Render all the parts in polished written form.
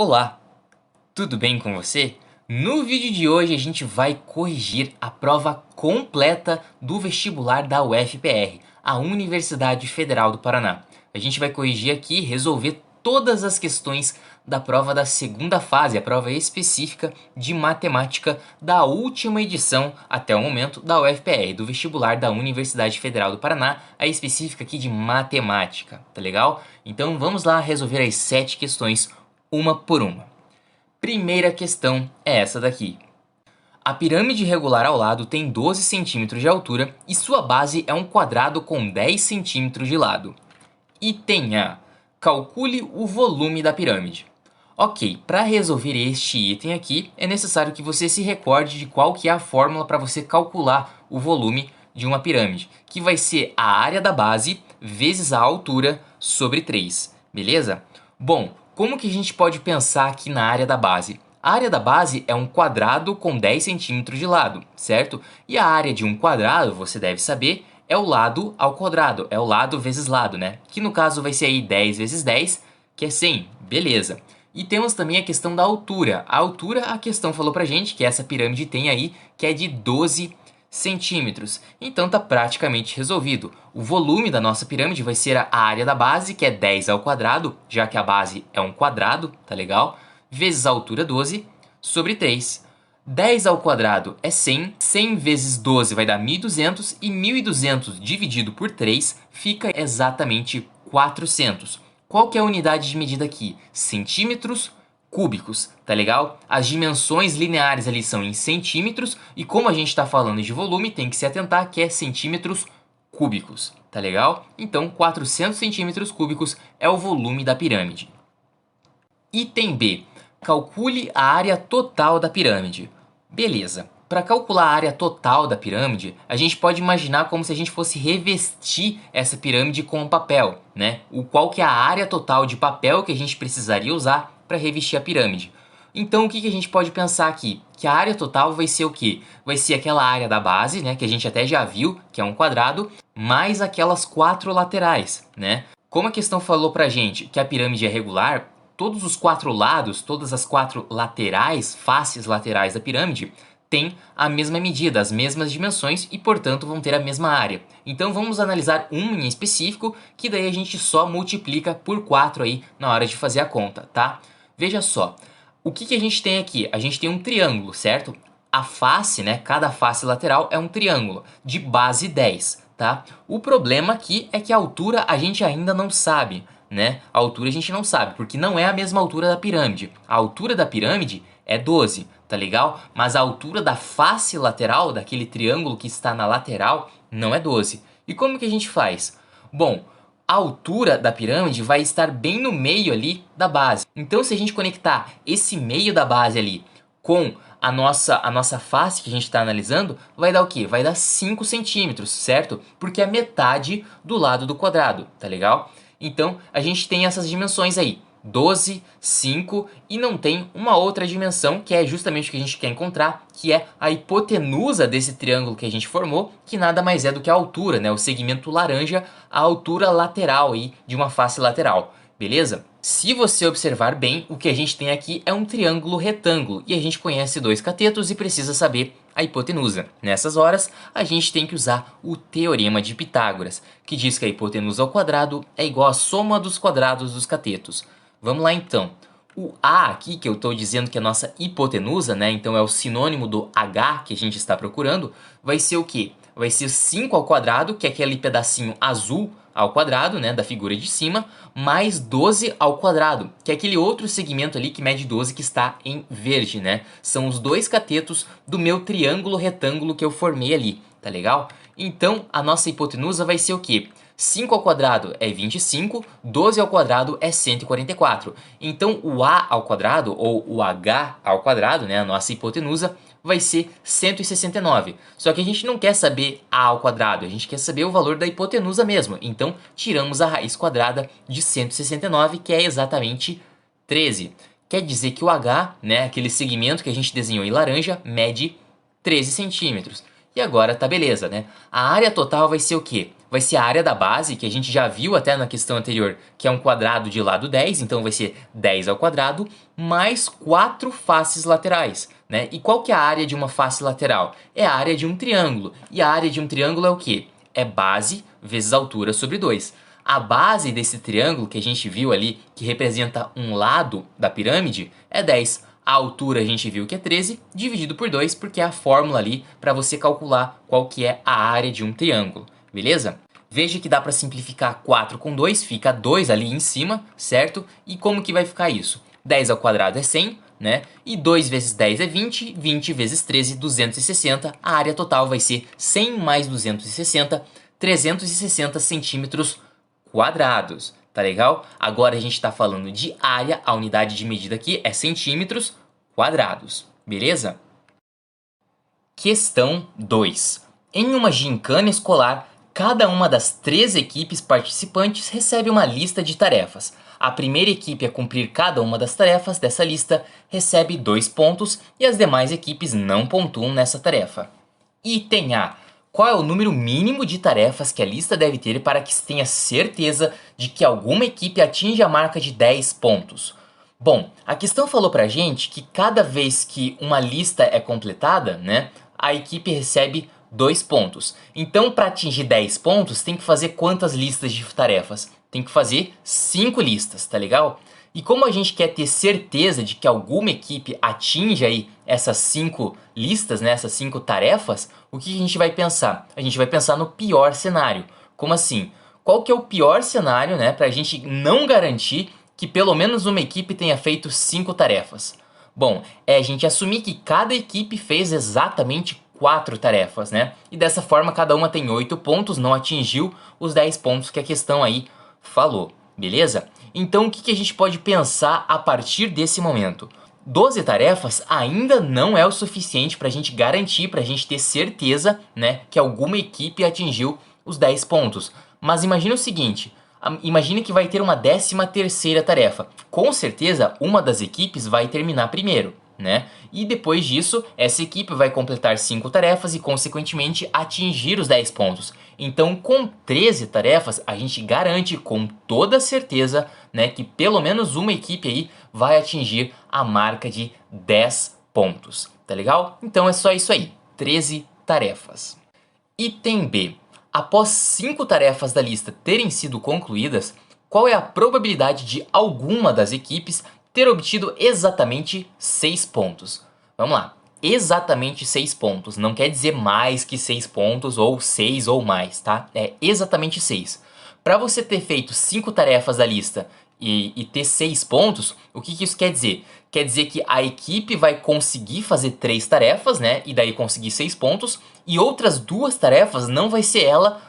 Olá, tudo bem com você? No vídeo de hoje a gente vai corrigir a prova completa do vestibular da UFPR, a Universidade Federal do Paraná. A gente vai corrigir aqui e resolver todas as questões da prova da segunda fase, a prova específica de matemática da última edição até o momento da UFPR, do vestibular da Universidade Federal do Paraná, a específica aqui de matemática, tá legal? Então vamos lá resolver as 7 questões uma por uma. Primeira questão é essa daqui. A pirâmide regular ao lado tem 12 centímetros de altura e sua base é um quadrado com 10 centímetros de lado. Item A. Calcule o volume da pirâmide. Ok, para resolver este item aqui, é necessário que você se recorde de qual que é a fórmula para você calcular o volume de uma pirâmide, que vai ser a área da base vezes a altura sobre 3, beleza? Bom, como que a gente pode pensar aqui na área da base? A área da base é um quadrado com 10 centímetros de lado, certo? E a área de um quadrado, você deve saber, é o lado ao quadrado, é o lado vezes lado, né? Que no caso vai ser aí 10 vezes 10, que é 100, beleza. E temos também a questão da altura. A altura, a questão falou pra gente que essa pirâmide tem aí, que é de 12 centímetros. Então tá praticamente resolvido. O volume da nossa pirâmide vai ser a área da base, que é 10 ao quadrado, já que a base é um quadrado, tá legal? Vezes a altura 12, sobre 3. 10 ao quadrado é 100, 100 vezes 12 vai dar 1.200 e 1.200 dividido por 3 fica exatamente 400. Qual que é a unidade de medida aqui? Centímetros cúbicos, tá legal? As dimensões lineares ali são em centímetros e como a gente está falando de volume, tem que se atentar que é centímetros cúbicos, tá legal? Então 400 centímetros cúbicos é o volume da pirâmide. Item B. Calcule a área total da pirâmide. Beleza. Para calcular a área total da pirâmide, a gente pode imaginar como se a gente fosse revestir essa pirâmide com papel, né? Qual que é a área total de papel que a gente precisaria usar para revestir a pirâmide. Então o que a gente pode pensar aqui? Que a área total vai ser o quê? Vai ser aquela área da base, né? Que a gente até já viu, que é um quadrado, mais aquelas 4 laterais, né? Como a questão falou pra gente que a pirâmide é regular, todos os 4 lados, todas as 4 laterais, faces laterais da pirâmide, têm a mesma medida, as mesmas dimensões e, portanto, vão ter a mesma área. Então vamos analisar um em específico, que daí a gente só multiplica por 4 aí na hora de fazer a conta, tá? Veja só, o que a gente tem aqui? A gente tem um triângulo, certo? A face, né, cada face lateral é um triângulo de base 10, tá? O problema aqui é que a altura a gente ainda não sabe, né? A altura a gente não sabe, porque não é a mesma altura da pirâmide. A altura da pirâmide é 12, tá legal? Mas a altura da face lateral, daquele triângulo que está na lateral, não é 12. E como que a gente faz? Bom, a altura da pirâmide vai estar bem no meio ali da base. Então se a gente conectar esse meio da base ali com a nossa face que a gente está analisando, vai dar o quê? Vai dar 5 centímetros, certo? Porque é metade do lado do quadrado, tá legal? Então a gente tem essas dimensões aí, 12, 5 e não tem uma outra dimensão que é justamente o que a gente quer encontrar, que é a hipotenusa desse triângulo que a gente formou, que nada mais é do que a altura, né? O segmento laranja, a altura lateral aí de uma face lateral, beleza? Se você observar bem, o que a gente tem aqui é um triângulo retângulo e a gente conhece dois catetos e precisa saber a hipotenusa. Nessas horas, a gente tem que usar o Teorema de Pitágoras, que diz que a hipotenusa ao quadrado é igual à soma dos quadrados dos catetos. Vamos lá então. O A aqui, que eu estou dizendo que é a nossa hipotenusa, né? Então é o sinônimo do H que a gente está procurando, vai ser o quê? Vai ser 5 ao quadrado, que é aquele pedacinho azul ao quadrado, né, da figura de cima, mais 12 ao quadrado, que é aquele outro segmento ali que mede 12 que está em verde, né? São os dois catetos do meu triângulo retângulo que eu formei ali, tá legal? Então, a nossa hipotenusa vai ser o quê? 5 ao quadrado é 25, 12 ao quadrado é 144. Então, o A ao quadrado, ou o H ao quadrado, né, a nossa hipotenusa, vai ser 169. Só que a gente não quer saber A ao quadrado, a gente quer saber o valor da hipotenusa mesmo. Então, tiramos a raiz quadrada de 169, que é exatamente 13. Quer dizer que o H, né, aquele segmento que a gente desenhou em laranja, mede 13 centímetros. E agora tá beleza, né? A área total vai ser o quê? vai ser a área da base, que a gente já viu até na questão anterior, que é um quadrado de lado 10, então vai ser 10 ao quadrado, mais 4 faces laterais, né? E qual que é a área de uma face lateral? É a área de um triângulo. E a área de um triângulo é o quê? É base vezes altura sobre 2. A base desse triângulo que a gente viu ali, que representa um lado da pirâmide, é 10. A altura a gente viu que é 13, dividido por 2, porque é a fórmula ali para você calcular qual que é a área de um triângulo, beleza? Veja que dá para simplificar 4 com 2, fica 2 ali em cima, certo? E como que vai ficar isso? 10 ao quadrado é 100, né? E 2 vezes 10 é 20, 20 vezes 13, 260. A área total vai ser 100 mais 260, 360 centímetros quadrados. Tá legal? Agora a gente está falando de área, a unidade de medida aqui é centímetros quadrados, beleza? Questão 2. Em uma gincana escolar, cada uma das 3 equipes participantes recebe uma lista de tarefas. A primeira equipe a cumprir cada uma das tarefas dessa lista recebe 2 pontos e as demais equipes não pontuam nessa tarefa. Item A. Qual é o número mínimo de tarefas que a lista deve ter para que se tenha certeza de que alguma equipe atinja a marca de 10 pontos? Bom, a questão falou pra gente que cada vez que uma lista é completada, né, a equipe recebe 2 pontos. Então, para atingir 10 pontos, tem que fazer quantas listas de tarefas? Tem que fazer 5 listas, tá legal? E como a gente quer ter certeza de que alguma equipe atinja aí essas 5 listas, né, essas 5 tarefas, o que a gente vai pensar? A gente vai pensar no pior cenário. Como assim? Qual que é o pior cenário, né, para a gente não garantir que pelo menos uma equipe tenha feito 5 tarefas? Bom, é a gente assumir que cada equipe fez exatamente 4 tarefas, né? E dessa forma cada uma tem 8 pontos, não atingiu os 10 pontos que a questão aí falou, beleza? Então o que a gente pode pensar a partir desse momento? 12 tarefas ainda não é o suficiente para a gente garantir, para a gente ter certeza, né, que alguma equipe atingiu os 10 pontos. Mas imagine o seguinte, imagine que vai ter uma 13ª tarefa. Com certeza uma das equipes vai terminar primeiro, né? E depois disso, essa equipe vai completar 5 tarefas e consequentemente atingir os 10 pontos. Então, com 13 tarefas, a gente garante com toda certeza, né, que pelo menos uma equipe aí vai atingir a marca de 10 pontos, tá legal? Então é só isso aí, 13 tarefas. Item B. Após 5 tarefas da lista terem sido concluídas, qual é a probabilidade de alguma das equipes ter obtido exatamente 6 pontos? Vamos lá, exatamente 6 pontos, não quer dizer mais que 6 pontos ou 6 ou mais, tá? É exatamente 6. Para você ter feito 5 tarefas da lista e ter 6 pontos, o que isso quer dizer? Quer dizer que a equipe vai conseguir fazer 3 tarefas, né? E daí conseguir 6 pontos, e outras 2 tarefas não vai ser ela,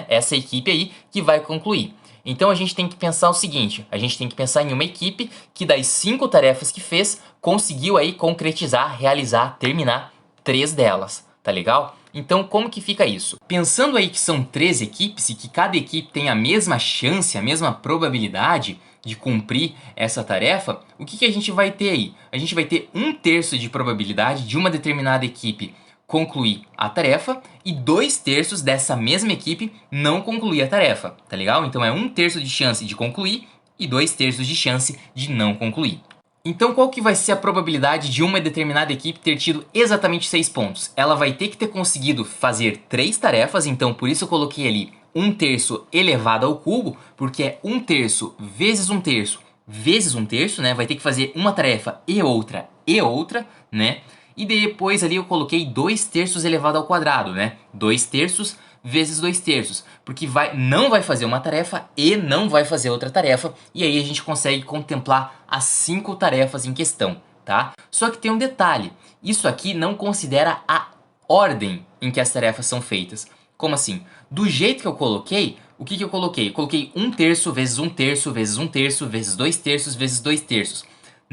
essa equipe aí, que vai concluir. Então a gente tem que pensar o seguinte, a gente tem que pensar em uma equipe que das 5 tarefas que fez, conseguiu aí concretizar, realizar, terminar 3 delas, tá legal? Então como que fica isso? Pensando aí que são 3 equipes e que cada equipe tem a mesma chance, a mesma probabilidade de cumprir essa tarefa, o que a gente vai ter aí? A gente vai ter 1/3 de probabilidade de uma determinada equipe concluir a tarefa e 2/3 dessa mesma equipe não concluir a tarefa, tá legal? Então é 1/3 de chance de concluir e 2/3 de chance de não concluir. Então qual que vai ser a probabilidade de uma determinada equipe ter tido exatamente 6 pontos? Ela vai ter que ter conseguido fazer 3 tarefas, então por isso eu coloquei ali 1/3 elevado ao cubo, porque é 1/3 vezes 1/3 vezes 1/3, né? Vai ter que fazer uma tarefa e outra, né? E depois ali eu coloquei 2/3 elevado ao quadrado, né? 2/3 vezes 2/3, porque não vai fazer uma tarefa e não vai fazer outra tarefa, e aí a gente consegue contemplar as 5 tarefas em questão, tá? Só que tem um detalhe, isso aqui não considera a ordem em que as tarefas são feitas. Como assim? Do jeito que eu coloquei, o que eu coloquei? Eu coloquei 1/3 vezes 1/3 vezes 1/3 vezes 2/3 vezes 2/3.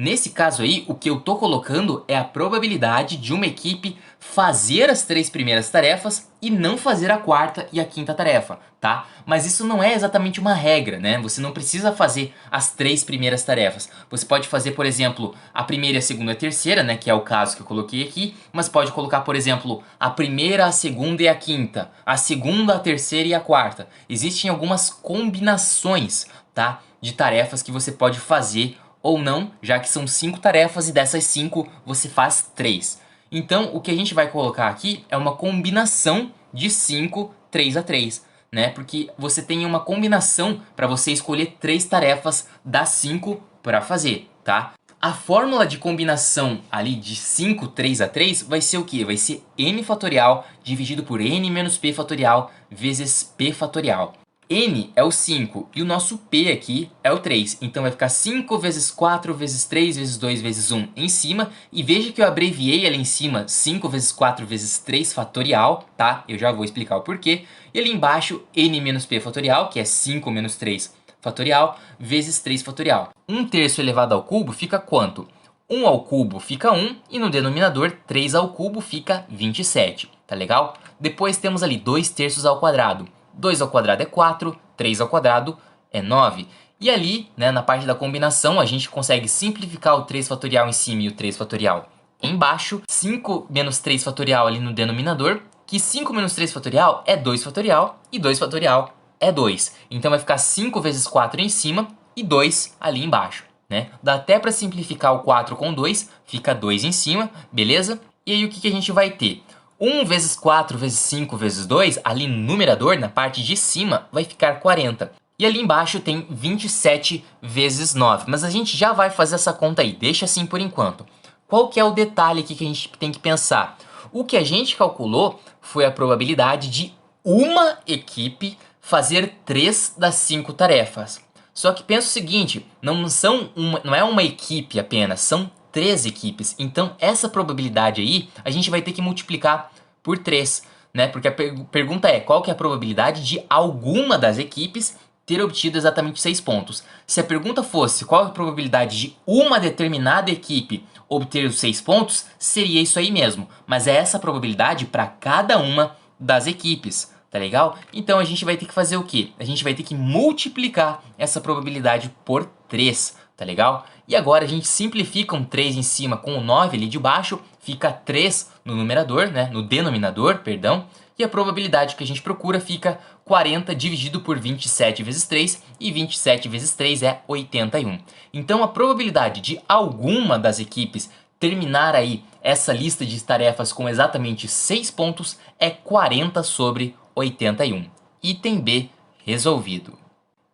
Nesse caso aí, o que eu tô colocando é a probabilidade de uma equipe fazer as 3 primeiras tarefas e não fazer a quarta e a quinta tarefa, tá? Mas isso não é exatamente uma regra, né? Você não precisa fazer as 3 primeiras tarefas. Você pode fazer, por exemplo, a primeira, a segunda e a terceira, né? Que é o caso que eu coloquei aqui. Mas pode colocar, por exemplo, a primeira, a segunda e a quinta. A segunda, a terceira e a quarta. Existem algumas combinações, tá? De tarefas que você pode fazer ou não, já que são 5 tarefas e dessas 5 você faz 3. Então, o que a gente vai colocar aqui é uma combinação de 5, 3 a 3, né? Porque você tem uma combinação para você escolher 3 tarefas das 5 para fazer, tá? A fórmula de combinação ali de 5, 3 a 3 vai ser o quê? Vai ser n fatorial dividido por n menos p fatorial vezes p fatorial. N é o 5 e o nosso P aqui é o 3. Então vai ficar 5 vezes 4 vezes 3 vezes 2 vezes 1 em cima. E veja que eu abreviei ali em cima 5 vezes 4 vezes 3 fatorial, tá? Eu já vou explicar o porquê. E ali embaixo N menos P fatorial, que é 5 menos 3 fatorial, vezes 3 fatorial. 1/3 elevado ao cubo fica quanto? 1 ao cubo fica 1 e no denominador 3 ao cubo fica 27, tá legal? Depois temos ali 2/3 ao quadrado. 2 ao quadrado é 4, 3 ao quadrado é 9. E ali, né, na parte da combinação, a gente consegue simplificar o 3 fatorial em cima e o 3 fatorial embaixo. 5 menos 3 fatorial ali no denominador, que 5 menos 3 fatorial é 2 fatorial e 2 fatorial é 2. Então vai ficar 5 vezes 4 em cima e 2 ali embaixo, né? Dá até para simplificar o 4 com 2, fica 2 em cima, beleza? E aí o que a gente vai ter? 1 vezes 4 vezes 5 vezes 2, ali no numerador, na parte de cima, vai ficar 40. E ali embaixo tem 27 vezes 9. Mas a gente já vai fazer essa conta aí, deixa assim por enquanto. Qual que é o detalhe aqui que a gente tem que pensar? O que a gente calculou foi a probabilidade de uma equipe fazer 3 das 5 tarefas. Só que pensa o seguinte, não é uma equipe apenas, são 3 equipes. Então essa probabilidade aí a gente vai ter que multiplicar por 3, né? Porque a pergunta é qual que é a probabilidade de alguma das equipes ter obtido exatamente 6 pontos. Se a pergunta fosse qual a probabilidade de uma determinada equipe obter os 6 pontos, seria isso aí mesmo. Mas é essa probabilidade para cada uma das equipes, tá legal? Então a gente vai ter que fazer o quê? A gente vai ter que multiplicar essa probabilidade por 3, tá legal? E agora a gente simplifica um 3 em cima com o 9 ali de baixo, fica 3 no numerador, né? No denominador, perdão. E a probabilidade que a gente procura fica 40 dividido por 27 vezes 3, e 27 vezes 3 é 81. Então a probabilidade de alguma das equipes terminar aí essa lista de tarefas com exatamente 6 pontos é 40 sobre 81. Item B resolvido.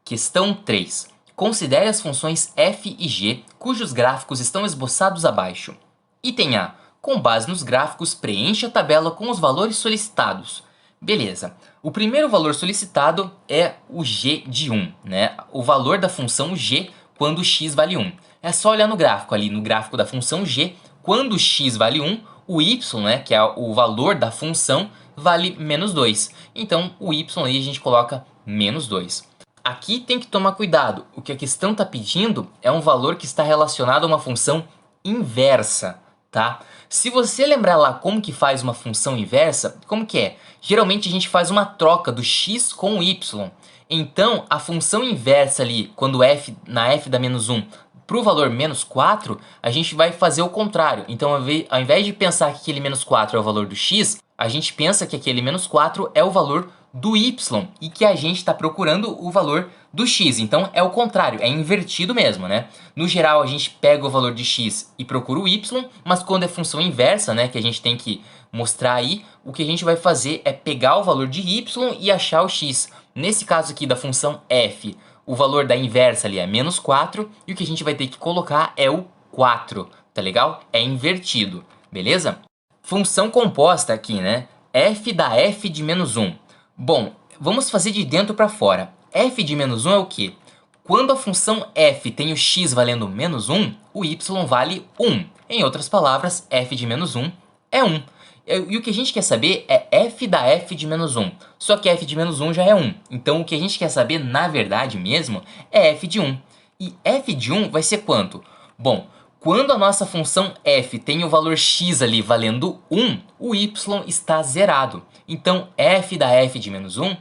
Questão 3. Considere as funções f e g cujos gráficos estão esboçados abaixo. Item A. Com base nos gráficos, preencha a tabela com os valores solicitados. Beleza. O primeiro valor solicitado é o g de 1, né? O valor da função g quando x vale 1. É só olhar no gráfico ali, no gráfico da função g, quando x vale 1, o y, né, que é o valor da função, vale menos 2. Então, o y aí a gente coloca menos 2. Aqui tem que tomar cuidado. O que a questão está pedindo é um valor que está relacionado a uma função inversa, tá? Se você lembrar lá como que faz uma função inversa, como que é? Geralmente a gente faz uma troca do x com o y. Então, a função inversa ali, quando na f dá menos 1, para o valor menos 4, a gente vai fazer o contrário. Então, ao invés de pensar que aquele menos 4 é o valor do x, a gente pensa que aquele menos 4 é o valor do y e que a gente está procurando o valor do x. Então é o contrário, é invertido mesmo, né? No geral a gente pega o valor de x e procura o y, mas quando é função inversa, né, que a gente tem que mostrar aí, o que a gente vai fazer é pegar o valor de y e achar o x. Nesse caso aqui da função f, o valor da inversa ali é menos 4 e o que a gente vai ter que colocar é o 4, tá legal? É invertido, beleza? Função composta aqui, né? F dá f de menos 1. Bom, vamos fazer de dentro para fora. F de menos 1 é o quê? Quando a função f tem o x valendo menos 1, o y vale 1. Em outras palavras, f de menos 1 é 1. E o que a gente quer saber é f da f de menos 1. Só que f de menos 1 já é 1. Então o que a gente quer saber, na verdade mesmo, é f de 1. E f de 1 vai ser quanto? Bom, Quando a nossa função f tem o valor x ali valendo 1, o y está zerado. Então, f da f de menos 1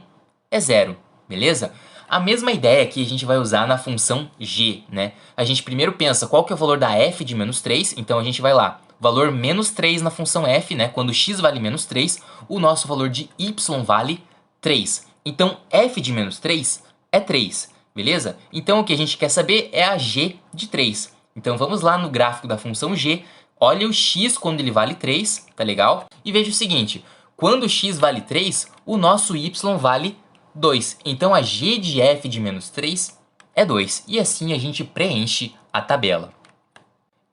é zero, beleza? A mesma ideia que a gente vai usar na função g, né? A gente primeiro pensa qual que é o valor da f de menos 3, então a gente vai lá, valor menos 3 na função f, né? Quando x vale menos 3, o nosso valor de y vale 3. Então, f de menos 3 é 3, beleza? Então, o que a gente quer saber é a g de 3. Então, vamos lá no gráfico da função g, olha o x quando ele vale 3, tá legal? E veja o seguinte, quando x vale 3, o nosso y vale 2. Então, a g de f de menos 3 é 2. E assim a gente preenche a tabela.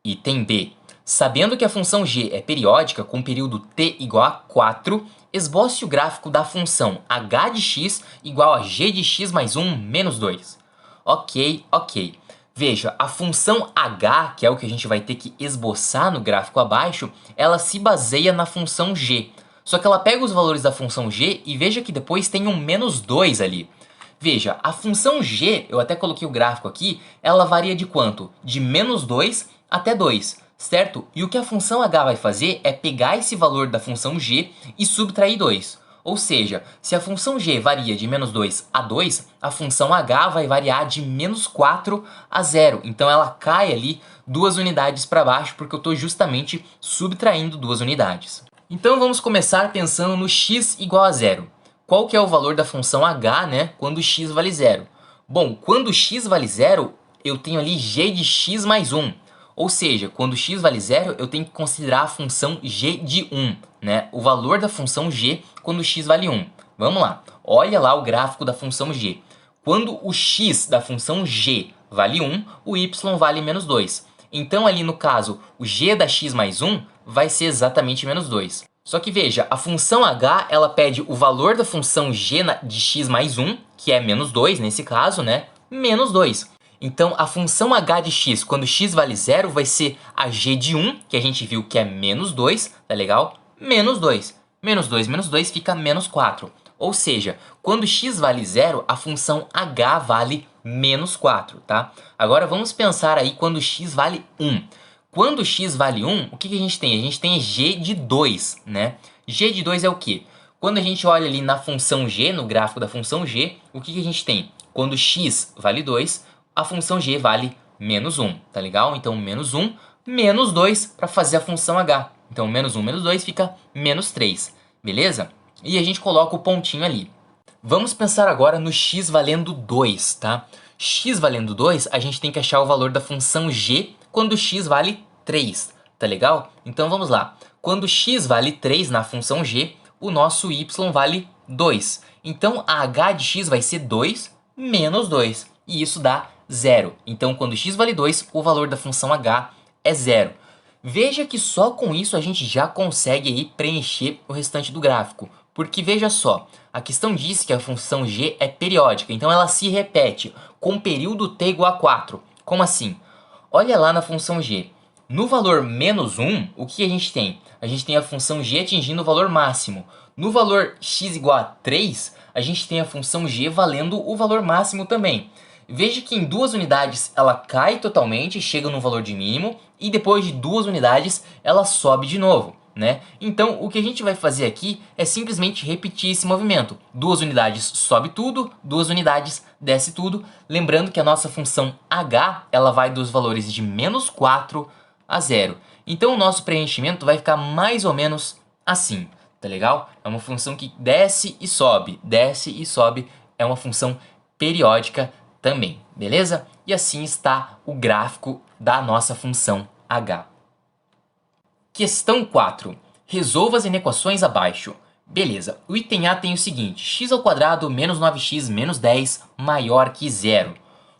Item B. Sabendo que a função g é periódica com período t igual a 4, esboce o gráfico da função h de x igual a g de x mais 1 menos 2. Ok. Veja, a função h, que é o que a gente vai ter que esboçar no gráfico abaixo, ela se baseia na função g. Só que ela pega os valores da função g e veja que depois tem um menos 2 ali. Veja, a função g, eu até coloquei o gráfico aqui, ela varia de quanto? De menos 2 até 2, certo? E o que a função h vai fazer é pegar esse valor da função g e subtrair 2. Ou seja, se a função g varia de menos 2 a 2, a função h vai variar de menos 4 a 0. Então ela cai ali 2 unidades para baixo porque eu estou justamente subtraindo 2 unidades. Então vamos começar pensando no x igual a 0. Qual que é o valor da função h, né, quando x vale 0? Bom, quando x vale 0, eu tenho ali g de x mais 1. Ou seja, quando x vale 0, eu tenho que considerar a função g de 1, né? O valor da função g quando x vale 1. Vamos lá, olha lá o gráfico da função g. Quando o x da função g vale 1, o y vale menos 2. Então ali no caso, o g da x mais 1 vai ser exatamente menos 2. Só que veja, a função h, ela pede o valor da função g de x mais 1, que é menos 2 nesse caso, né? Menos 2. Então, a função h de x, quando x vale 0, vai ser a g de 1, que a gente viu que é menos 2, tá legal? Menos 2. Menos 2 fica menos 4. Ou seja, quando x vale 0, a função h vale menos 4, tá? Agora, vamos pensar aí quando x vale 1. Quando x vale 1, o que a gente tem? A gente tem g de 2, né? G de 2 é o quê? Quando a gente olha ali na função g, no gráfico da função g, o que a gente tem? Quando x vale 2, a função g vale menos 1, tá legal? Então, menos 1, menos 2 para fazer a função h. Então, menos 1, menos 2 fica menos 3, beleza? E a gente coloca o pontinho ali. Vamos pensar agora no x valendo 2, tá? X valendo 2, a gente tem que achar o valor da função g quando x vale 3, tá legal? Então vamos lá. Quando x vale 3 na função g, o nosso y vale 2. Então a h de x vai ser 2 menos 2. E isso dá 0. Então quando x vale 2, o valor da função h é 0. Veja que só com isso a gente já consegue aí preencher o restante do gráfico. Porque veja só, a questão diz que a função g é periódica, então ela se repete com período t igual a 4. Como assim? Olha lá na função g. No valor menos 1, o que a gente tem? A gente tem a função g atingindo o valor máximo. No valor x igual a 3, a gente tem a função g valendo o valor máximo também. Veja que em 2 unidades ela cai totalmente, chega no valor de mínimo, e depois de 2 unidades ela sobe de novo, né? Então o que a gente vai fazer aqui é simplesmente repetir esse movimento. 2 unidades sobe tudo, 2 unidades desce tudo. Lembrando que a nossa função h ela vai dos valores de menos 4 a 0. Então o nosso preenchimento vai ficar mais ou menos assim, tá legal? É uma função que desce e sobe, é uma função periódica também, beleza? E assim está o gráfico da nossa função h. Questão 4. Resolva as inequações abaixo. Beleza, o item A tem o seguinte, x ao quadrado menos 9x menos 10 maior que 0.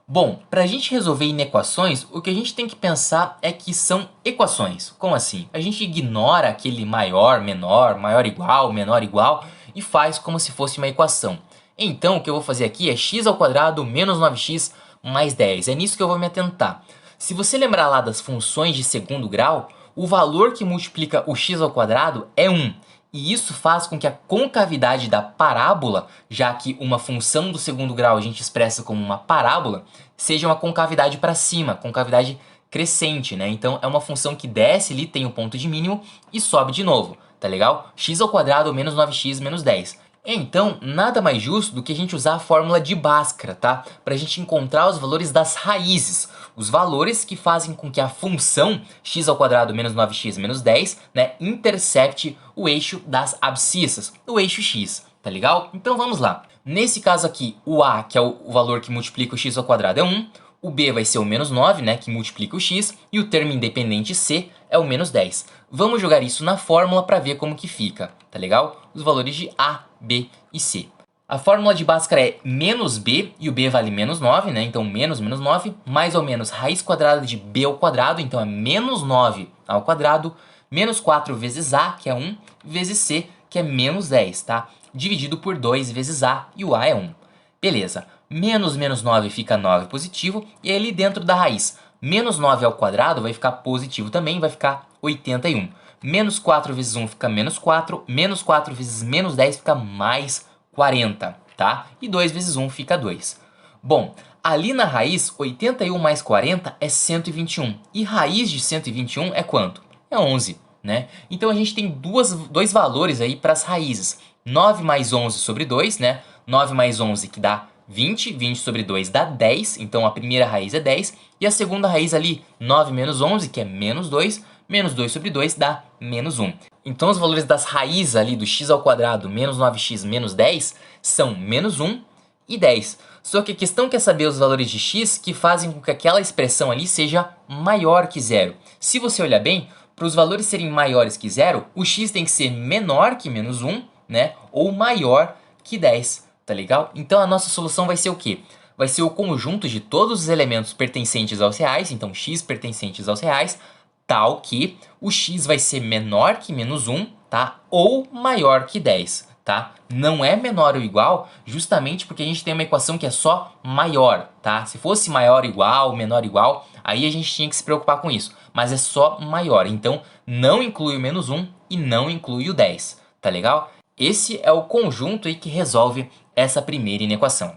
Bom, para a gente resolver inequações, o que a gente tem que pensar é que são equações. Como assim? A gente ignora aquele maior, menor, maior igual, menor igual e faz como se fosse uma equação. Então, o que eu vou fazer aqui é x ao quadrado menos 9x mais 10. É nisso que eu vou me atentar. Se você lembrar lá das funções de segundo grau, o valor que multiplica o x ao quadrado é 1. E isso faz com que a concavidade da parábola, já que uma função do segundo grau a gente expressa como uma parábola, seja uma concavidade para cima, concavidade crescente, né? Então é uma função que desce ali, tem o ponto de mínimo e sobe de novo, tá legal? X ao quadrado menos 9x menos 10. Então, nada mais justo do que a gente usar a fórmula de Bhaskara, tá? Para a gente encontrar os valores das raízes, os valores que fazem com que a função x ao quadrado menos 9x menos 10, né, intercepte o eixo das abscissas, o eixo x, tá legal? Então vamos lá. Nesse caso aqui, o a, que é o valor que multiplica o x ao quadrado, é 1. O b vai ser o menos 9, né, que multiplica o x. E o termo independente c é o menos 10. Vamos jogar isso na fórmula para ver como que fica, tá legal? Os valores de a, b e c. A fórmula de Bhaskara é menos b, e o b vale menos 9, né? Então menos 9, mais ou menos raiz quadrada de b ao quadrado, então é menos 9 ao quadrado, menos 4 vezes a, que é 1, vezes c, que é menos 10, tá? Dividido por 2 vezes a, e o a é 1. Beleza, menos 9 fica 9 positivo, e ali dentro da raiz, menos 9 ao quadrado vai ficar positivo também, vai ficar 81. Menos 4 vezes 1 fica menos 4, menos 4 vezes menos 10 fica mais 40, tá? E 2 vezes 1 fica 2. Bom, ali na raiz, 81 mais 40 é 121. E raiz de 121 é quanto? É 11, né? Então a gente tem dois valores aí para as raízes. 9 mais 11 sobre 2, né? 9 mais 11 que dá 20, 20 sobre 2 dá 10, então a primeira raiz é 10. E a segunda raiz ali, 9 menos 11, que é menos 2, menos 2 sobre 2 dá menos 1. Então os valores das raízes ali do x ao quadrado menos 9x menos 10 são menos 1 e 10. Só que a questão quer saber os valores de x que fazem com que aquela expressão ali seja maior que zero. Se você olhar bem, para os valores serem maiores que zero, o x tem que ser menor que menos 1, né? Ou maior que 10, tá legal? Então a nossa solução vai ser o quê? Vai ser o conjunto de todos os elementos pertencentes aos reais, então x pertencentes aos reais, tal que o x vai ser menor que menos 1, tá? Ou maior que 10, tá? Não é menor ou igual justamente porque a gente tem uma equação que é só maior, tá? Se fosse maior ou igual, menor ou igual, aí a gente tinha que se preocupar com isso. Mas é só maior, então não inclui o menos 1 e não inclui o 10, tá legal? Esse é o conjunto aí que resolve essa primeira inequação.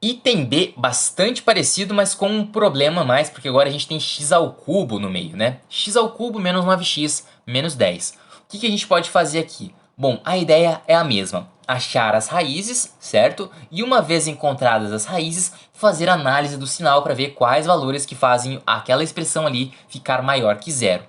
Item B, bastante parecido, mas com um problema a mais, porque agora a gente tem x ao cubo no meio, né? X ao cubo menos 9x menos 10. O que a gente pode fazer aqui? Bom, a ideia é a mesma. Achar as raízes, certo? E uma vez encontradas as raízes, fazer análise do sinal para ver quais valores que fazem aquela expressão ali ficar maior que zero.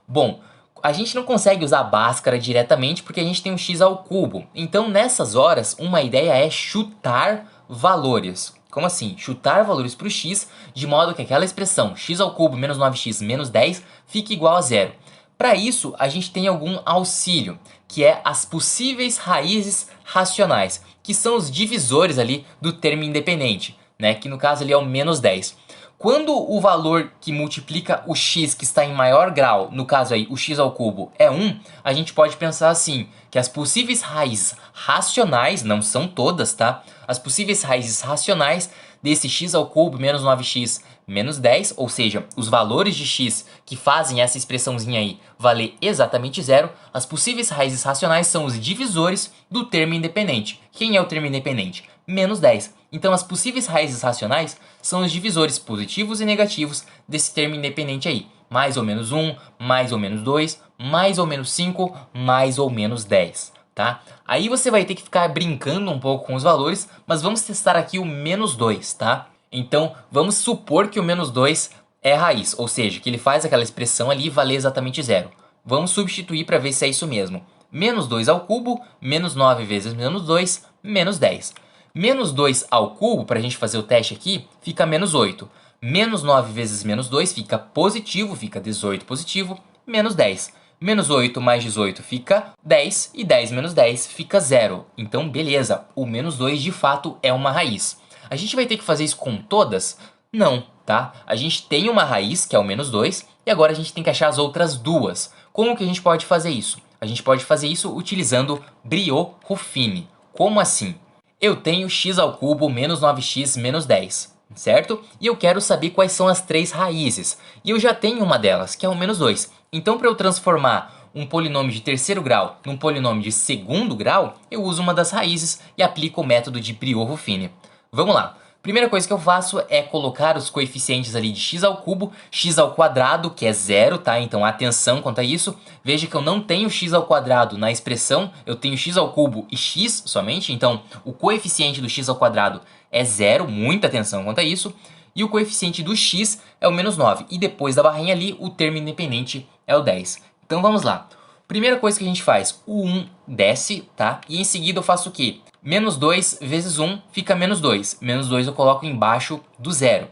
Bom, a gente não consegue usar Bhaskara diretamente porque a gente tem um x ao cubo. Então, nessas horas, uma ideia é chutar valores. Como assim? Chutar valores para o x de modo que aquela expressão x ao cubo menos 9x menos 10 fique igual a zero. Para isso, a gente tem algum auxílio, que é as possíveis raízes racionais, que são os divisores ali do termo independente, né? Que no caso ali é o menos 10. Quando o valor que multiplica o x que está em maior grau, no caso aí o x ao cubo, é 1, a gente pode pensar assim, que as possíveis raízes racionais, não são todas, tá? As possíveis raízes racionais desse x ao cubo menos 9x menos 10, ou seja, os valores de x que fazem essa expressãozinha aí valer exatamente zero, as possíveis raízes racionais são os divisores do termo independente. Quem é o termo independente? Menos 10. Então as possíveis raízes racionais são os divisores positivos e negativos desse termo independente aí. Mais ou menos 1, mais ou menos 2, mais ou menos 5, mais ou menos 10. Tá? Aí você vai ter que ficar brincando um pouco com os valores, mas vamos testar aqui o menos 2, tá? Então vamos supor que o menos 2 é a raiz, ou seja, que ele faz aquela expressão ali valer exatamente zero. Vamos substituir para ver se é isso mesmo. Menos 2 ao cubo, menos 9 vezes menos 2, menos 10. Menos 2 ao cubo, para a gente fazer o teste aqui, fica menos 8. Menos 9 vezes menos 2 fica positivo, fica 18 positivo, menos 10. Menos 8 mais 18 fica 10, e 10 menos 10 fica 0. Então, beleza, o menos 2 de fato é uma raiz. A gente vai ter que fazer isso com todas? Não, tá? A gente tem uma raiz, que é o menos 2, e agora a gente tem que achar as outras duas. Como que a gente pode fazer isso? A gente pode fazer isso utilizando Briot-Ruffini. Como assim? Eu tenho x ao cubo menos 9x menos 10, certo? E eu quero saber quais são as três raízes. E eu já tenho uma delas, que é o menos 2. Então, para eu transformar um polinômio de terceiro grau num polinômio de segundo grau, eu uso uma das raízes e aplico o método de Briot-Ruffini. Vamos lá. Primeira coisa que eu faço é colocar os coeficientes ali de x ao cubo, x ao quadrado, que é zero, tá? Então atenção quanto a isso. Veja que eu não tenho x ao quadrado na expressão, eu tenho x ao cubo e x somente. Então o coeficiente do x ao quadrado é zero, muita atenção quanto a isso. E o coeficiente do x é o menos 9. E depois da barrinha ali, o termo independente é o 10. Então vamos lá. Primeira coisa que a gente faz, o 1 desce, tá? E em seguida eu faço o quê? Menos 2 vezes 1 fica menos 2. Menos 2 eu coloco embaixo do zero.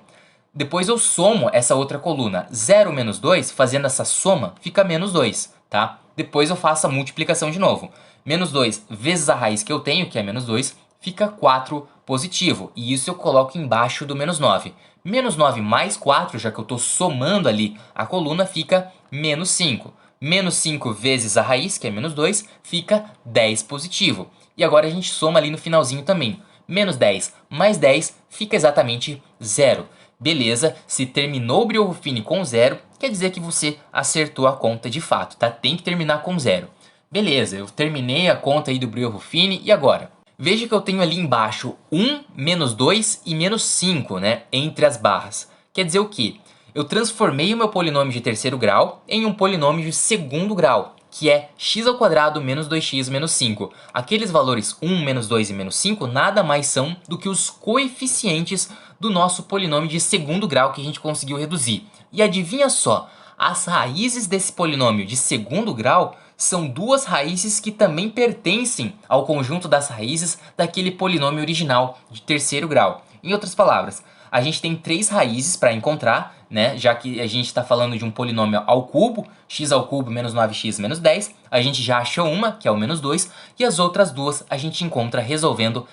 Depois eu somo essa outra coluna. 0 menos 2, fazendo essa soma, fica menos 2, tá? Depois eu faço a multiplicação de novo. Menos 2 vezes a raiz que eu tenho, que é menos 2, fica 4 positivo. E isso eu coloco embaixo do menos 9. Menos 9 mais 4, já que eu estou somando ali a coluna, fica menos 5. Menos 5 vezes a raiz, que é menos 2, fica 10 positivo. E agora a gente soma ali no finalzinho também. Menos 10 mais 10 fica exatamente 0. Beleza, se terminou o Brio Ruffini com 0, quer dizer que você acertou a conta de fato, tá? Tem que terminar com 0. Beleza, eu terminei a conta aí do Brio Ruffini e agora? Veja que eu tenho ali embaixo 1, menos 2 e menos 5, né? Entre as barras. Quer dizer o quê? Eu transformei o meu polinômio de terceiro grau em um polinômio de segundo grau, que é x ao quadrado menos 2x menos 5. Aqueles valores 1, menos 2 e menos 5 nada mais são do que os coeficientes do nosso polinômio de segundo grau que a gente conseguiu reduzir. E adivinha só, as raízes desse polinômio de segundo grau são duas raízes que também pertencem ao conjunto das raízes daquele polinômio original de terceiro grau. Em outras palavras, a gente tem três raízes para encontrar, né? Já que a gente está falando de um polinômio ao cubo, x ao cubo menos 9x menos 10, a gente já achou uma, que é o menos 2, e as outras duas a gente encontra resolvendo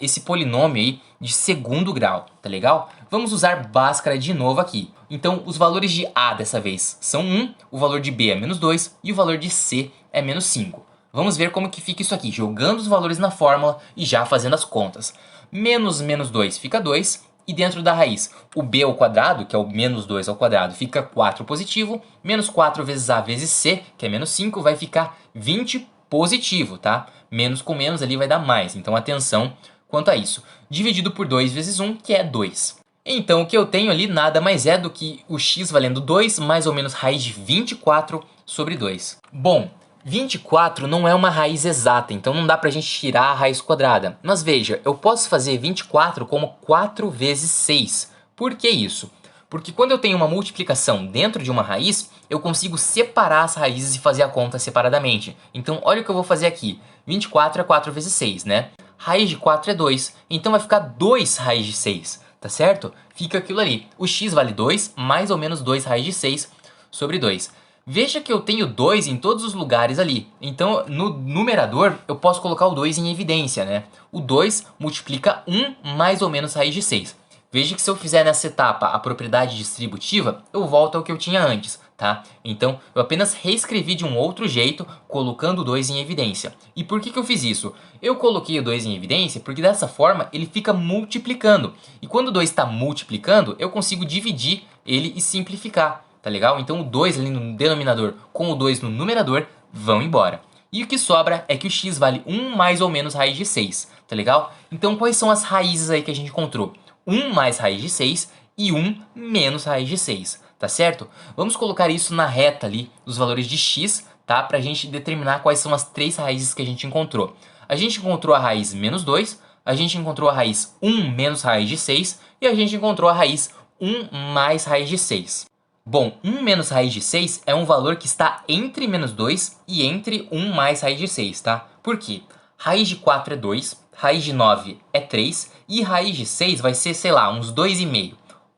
esse polinômio aí de segundo grau, tá legal? Vamos usar Bhaskara de novo aqui. Então, os valores de A dessa vez são 1, o valor de B é menos 2 e o valor de C é menos 5. Vamos ver como que fica isso aqui, jogando os valores na fórmula e já fazendo as contas. Menos 2 fica 2, e dentro da raiz, o b ao quadrado, que é o menos 2 ao quadrado, fica 4 positivo, menos 4 vezes a vezes c, que é menos 5, vai ficar 20 positivo, tá? Menos com menos ali vai dar mais, então atenção quanto a isso. Dividido por 2 vezes 1, que é 2. Então o que eu tenho ali nada mais é do que o x valendo 2, mais ou menos raiz de 24 sobre 2. Bom, 24 não é uma raiz exata, então não dá pra gente tirar a raiz quadrada. Mas veja, eu posso fazer 24 como 4 vezes 6. Por que isso? Porque quando eu tenho uma multiplicação dentro de uma raiz, eu consigo separar as raízes e fazer a conta separadamente. Então olha o que eu vou fazer aqui. 24 é 4 vezes 6, né? Raiz de 4 é 2, então vai ficar 2 raiz de 6, tá certo? Fica aquilo ali. O x vale 2, mais ou menos 2 raiz de 6 sobre 2. Veja que eu tenho 2 em todos os lugares ali. Então, no numerador, eu posso colocar o 2 em evidência, né? O 2 multiplica 1 mais ou menos raiz de 6. Veja que se eu fizer nessa etapa a propriedade distributiva, eu volto ao que eu tinha antes, tá? Então, eu apenas reescrevi de um outro jeito, colocando o 2 em evidência. E por que eu fiz isso? Eu coloquei o 2 em evidência porque dessa forma ele fica multiplicando. E quando o 2 está multiplicando, eu consigo dividir ele e simplificar. Tá legal? Então o 2 ali no denominador com o 2 no numerador vão embora. E o que sobra é que o x vale 1 mais ou menos raiz de 6, tá legal? Então quais são as raízes aí que a gente encontrou? 1 mais raiz de 6 e 1 menos raiz de 6, tá certo? Vamos colocar isso na reta ali dos valores de x, tá? Pra gente determinar quais são as três raízes que a gente encontrou. A gente encontrou a raiz menos 2, a gente encontrou a raiz 1 menos raiz de 6 e a gente encontrou a raiz 1 mais raiz de 6. Bom, 1 menos raiz de 6 é um valor que está entre menos 2 e entre 1 mais raiz de 6, tá? Por quê? Raiz de 4 é 2, raiz de 9 é 3 e raiz de 6 vai ser, sei lá, uns 2,5.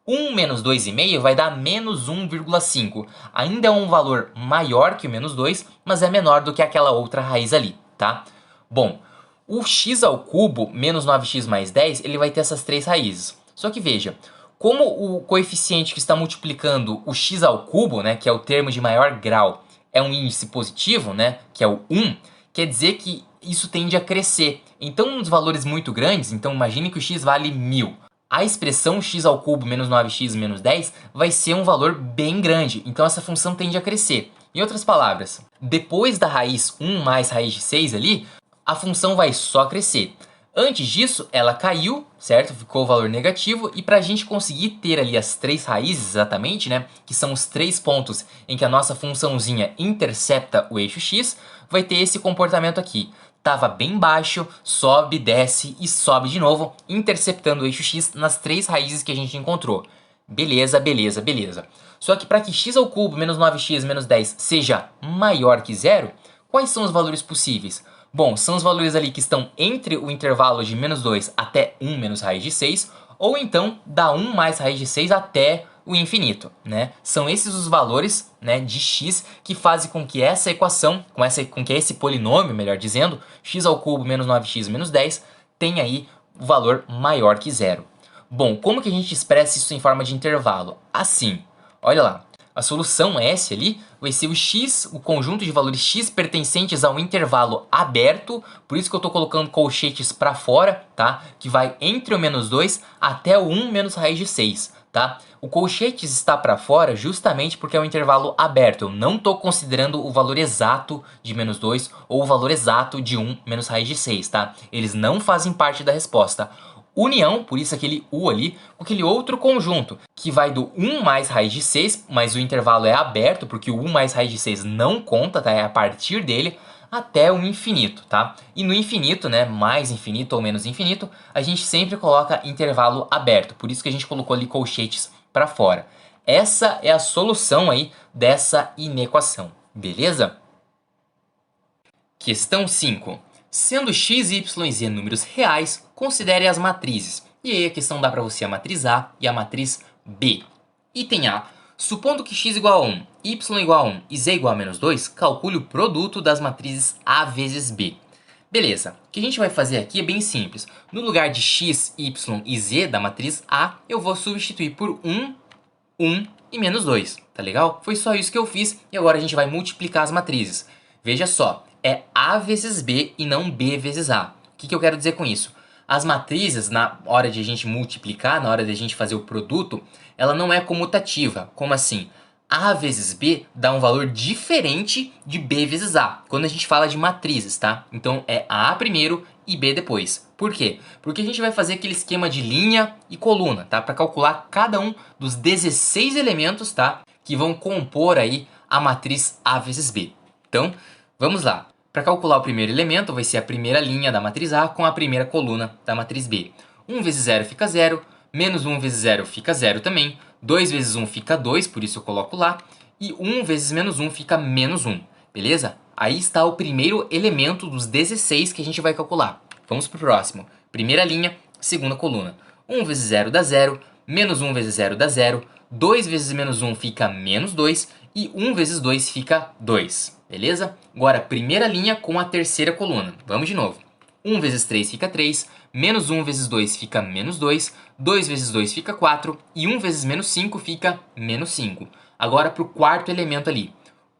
1 menos 2,5 vai dar menos 1,5. Ainda é um valor maior que o menos 2, mas é menor do que aquela outra raiz ali, tá? Bom, o x ao cubo menos 9x mais 10, ele vai ter essas três raízes. Só que veja, como o coeficiente que está multiplicando o x ao cubo, né, que é o termo de maior grau, é um índice positivo, né, que é o 1, quer dizer que isso tende a crescer. Então, nos valores muito grandes, então imagine que o x vale 1000. A expressão x ao cubo menos 9x menos 10 vai ser um valor bem grande, então essa função tende a crescer. Em outras palavras, depois da raiz 1 mais raiz de 6 ali, a função vai só crescer. Antes disso, ela caiu, certo? Ficou o valor negativo. E para a gente conseguir ter ali as três raízes exatamente, né? Que são os três pontos em que a nossa funçãozinha intercepta o eixo x, vai ter esse comportamento aqui. Tava bem baixo, sobe, desce e sobe de novo, interceptando o eixo x nas três raízes que a gente encontrou. Beleza, beleza, beleza. Só que para que x ao cubo menos 9x menos 10 seja maior que zero, quais são os valores possíveis? Bom, são os valores ali que estão entre o intervalo de menos 2 até 1 menos raiz de 6, ou então da 1 mais raiz de 6 até o infinito, né? São esses os valores, né, de x que fazem com que essa equação, com que esse polinômio, melhor dizendo, x ao cubo menos 9x menos 10, tenha aí o valor maior que zero. Bom, como que a gente expressa isso em forma de intervalo? Assim, olha lá. A solução S ali vai ser o x, o conjunto de valores x pertencentes a um intervalo aberto, por isso que eu estou colocando colchetes para fora, tá? Que vai entre o menos 2 até o 1 menos raiz de 6, tá? O colchetes está para fora justamente porque é um intervalo aberto. Eu não estou considerando o valor exato de menos 2 ou o valor exato de 1 menos raiz de 6, tá? Eles não fazem parte da resposta. União, por isso aquele U ali, com aquele outro conjunto, que vai do 1 mais raiz de 6, mas o intervalo é aberto, porque o 1 mais raiz de 6 não conta, tá? É a partir dele, até o infinito, tá? E no infinito, né, mais infinito ou menos infinito, a gente sempre coloca intervalo aberto, por isso que a gente colocou ali colchetes para fora. Essa é a solução aí dessa inequação, beleza? Questão 5. Sendo x, y e z números reais, considere as matrizes. E aí a questão dá para você a matriz A e a matriz B. Item A. Supondo que x igual a 1, y igual a 1 e z igual a menos 2, calcule o produto das matrizes A vezes B. Beleza, o que a gente vai fazer aqui é bem simples. No lugar de x, y e z da matriz A, eu vou substituir por 1, 1 e menos 2, tá legal? Foi só isso que eu fiz e agora a gente vai multiplicar as matrizes. Veja só, é A vezes B e não B vezes A. O que eu quero dizer com isso? As matrizes, na hora de a gente multiplicar, na hora de a gente fazer o produto, ela não é comutativa. Como assim? A vezes B dá um valor diferente de B vezes A, quando a gente fala de matrizes, tá? Então é A primeiro e B depois. Por quê? Porque a gente vai fazer aquele esquema de linha e coluna, tá? Para calcular cada um dos 16 elementos, tá? Que vão compor aí a matriz A vezes B. Então, vamos lá. Para calcular o primeiro elemento, vai ser a primeira linha da matriz A com a primeira coluna da matriz B. 1 vezes 0 fica 0, menos 1 vezes 0 fica 0 também, 2 vezes 1 fica 2, por isso eu coloco lá, e 1 vezes menos 1 fica menos 1, beleza? Aí está o primeiro elemento dos 16 que a gente vai calcular. Vamos para o próximo. Primeira linha, segunda coluna. 1 vezes 0 dá 0, menos 1 vezes 0 dá 0, 2 vezes menos 1 fica menos 2, e 1 vezes 2 fica 2. Beleza? Agora, primeira linha com a terceira coluna. Vamos de novo. 1 vezes 3 fica 3, menos 1 vezes 2 fica menos 2, 2 vezes 2 fica 4, e 1 vezes menos 5 fica menos 5. Agora para o quarto elemento ali.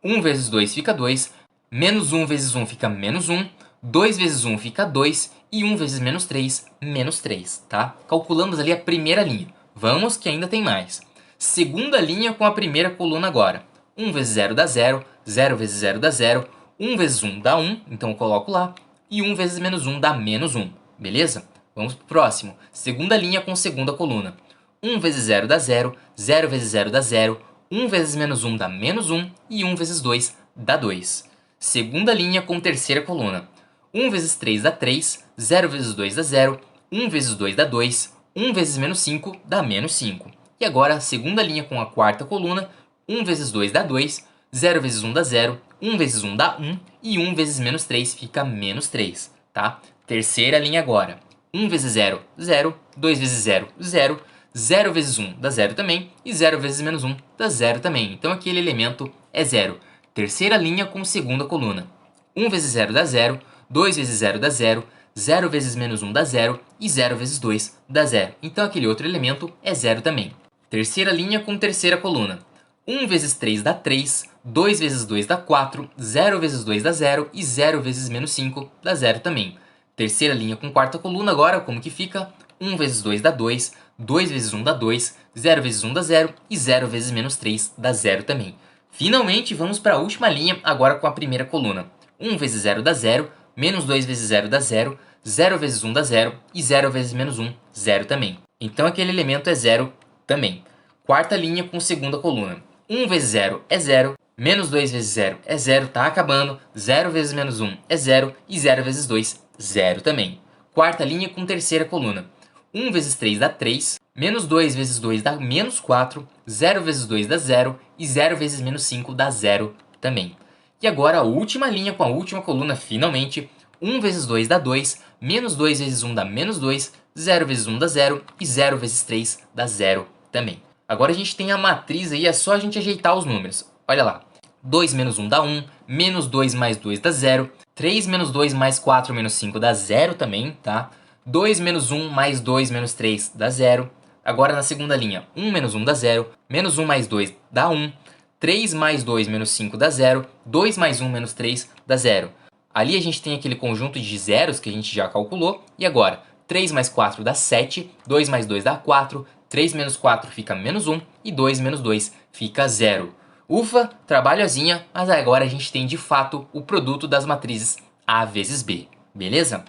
1 vezes 2 fica 2, menos 1 vezes 1 fica menos 1, 2 vezes 1 fica 2, e 1 vezes menos 3, menos 3, tá? Calculamos ali a primeira linha. Vamos que ainda tem mais. Segunda linha com a primeira coluna agora. 1 vezes 0 dá 0, 0 vezes 0 dá 0, 1 vezes 1 dá 1, então eu coloco lá, e 1 vezes menos 1 dá menos 1, beleza? Vamos para o próximo, segunda linha com segunda coluna. 1 vezes 0 dá 0, 0 vezes 0 dá 0, 1 vezes menos 1 dá menos 1, e 1 vezes 2 dá 2. Segunda linha com terceira coluna. 1 vezes 3 dá 3, 0 vezes 2 dá 0, 1 vezes 2 dá 2, 1 vezes menos 5 dá menos 5. E agora, segunda linha com a quarta coluna. 1 vezes 2 dá 2, 0 vezes 1 dá 0, 1 vezes 1 dá 1, e 1 vezes menos 3 fica menos 3, tá? Terceira linha agora. 1 vezes 0, 0, 2 vezes 0, 0, 0 vezes 1 dá 0 também, e 0 vezes menos 1 dá 0 também. Então aquele elemento é 0. Terceira linha com segunda coluna. 1 vezes 0 dá 0, 2 vezes 0 dá 0, 0 vezes menos 1 dá 0, e 0 vezes 2 dá 0. Então aquele outro elemento é 0 também. Terceira linha com terceira coluna. 1 vezes 3 dá 3, 2 vezes 2 dá 4, 0 vezes 2 dá 0 e 0 vezes menos 5 dá 0 também. Terceira linha com quarta coluna agora, como que fica? 1 vezes 2 dá 2, 2 vezes 1 dá 2, 0 vezes 1 dá 0 e 0 vezes menos 3 dá 0 também. Finalmente, vamos para a última linha agora com a primeira coluna. 1 vezes 0 dá 0, menos 2 vezes 0 dá 0, 0 vezes 1 dá 0 e 0 vezes menos 1, 0 também. Então aquele elemento é 0 também. Quarta linha com segunda coluna. 1 vezes 0 é 0, menos 2 vezes 0 é 0, tá acabando. 0 vezes menos 1 é 0 e 0 vezes 2, 0 também. Quarta linha com terceira coluna. 1 vezes 3 dá 3, menos 2 vezes 2 dá menos 4, 0 vezes 2 dá 0 e 0 vezes menos 5 dá 0 também. E agora a última linha com a última coluna finalmente. 1 vezes 2 dá 2, menos 2 vezes 1 dá menos 2, 0 vezes 1 dá 0 e 0 vezes 3 dá 0 também. Agora a gente tem a matriz aí, é só a gente ajeitar os números. Olha lá, 2 menos 1 dá 1, menos 2 mais 2 dá 0, 3 menos 2 mais 4 menos 5 dá 0 também, tá? 2 menos 1 mais 2 menos 3 dá 0. Agora na segunda linha, 1 menos 1 dá 0, menos 1 mais 2 dá 1, 3 mais 2 menos 5 dá 0, 2 mais 1 menos 3 dá 0. Ali a gente tem aquele conjunto de zeros que a gente já calculou. E agora, 3 mais 4 dá 7, 2 mais 2 dá 4, 3 menos 4 fica menos 1 e 2 menos 2 fica 0. Ufa, trabalhozinha, mas agora a gente tem de fato o produto das matrizes A vezes B, beleza?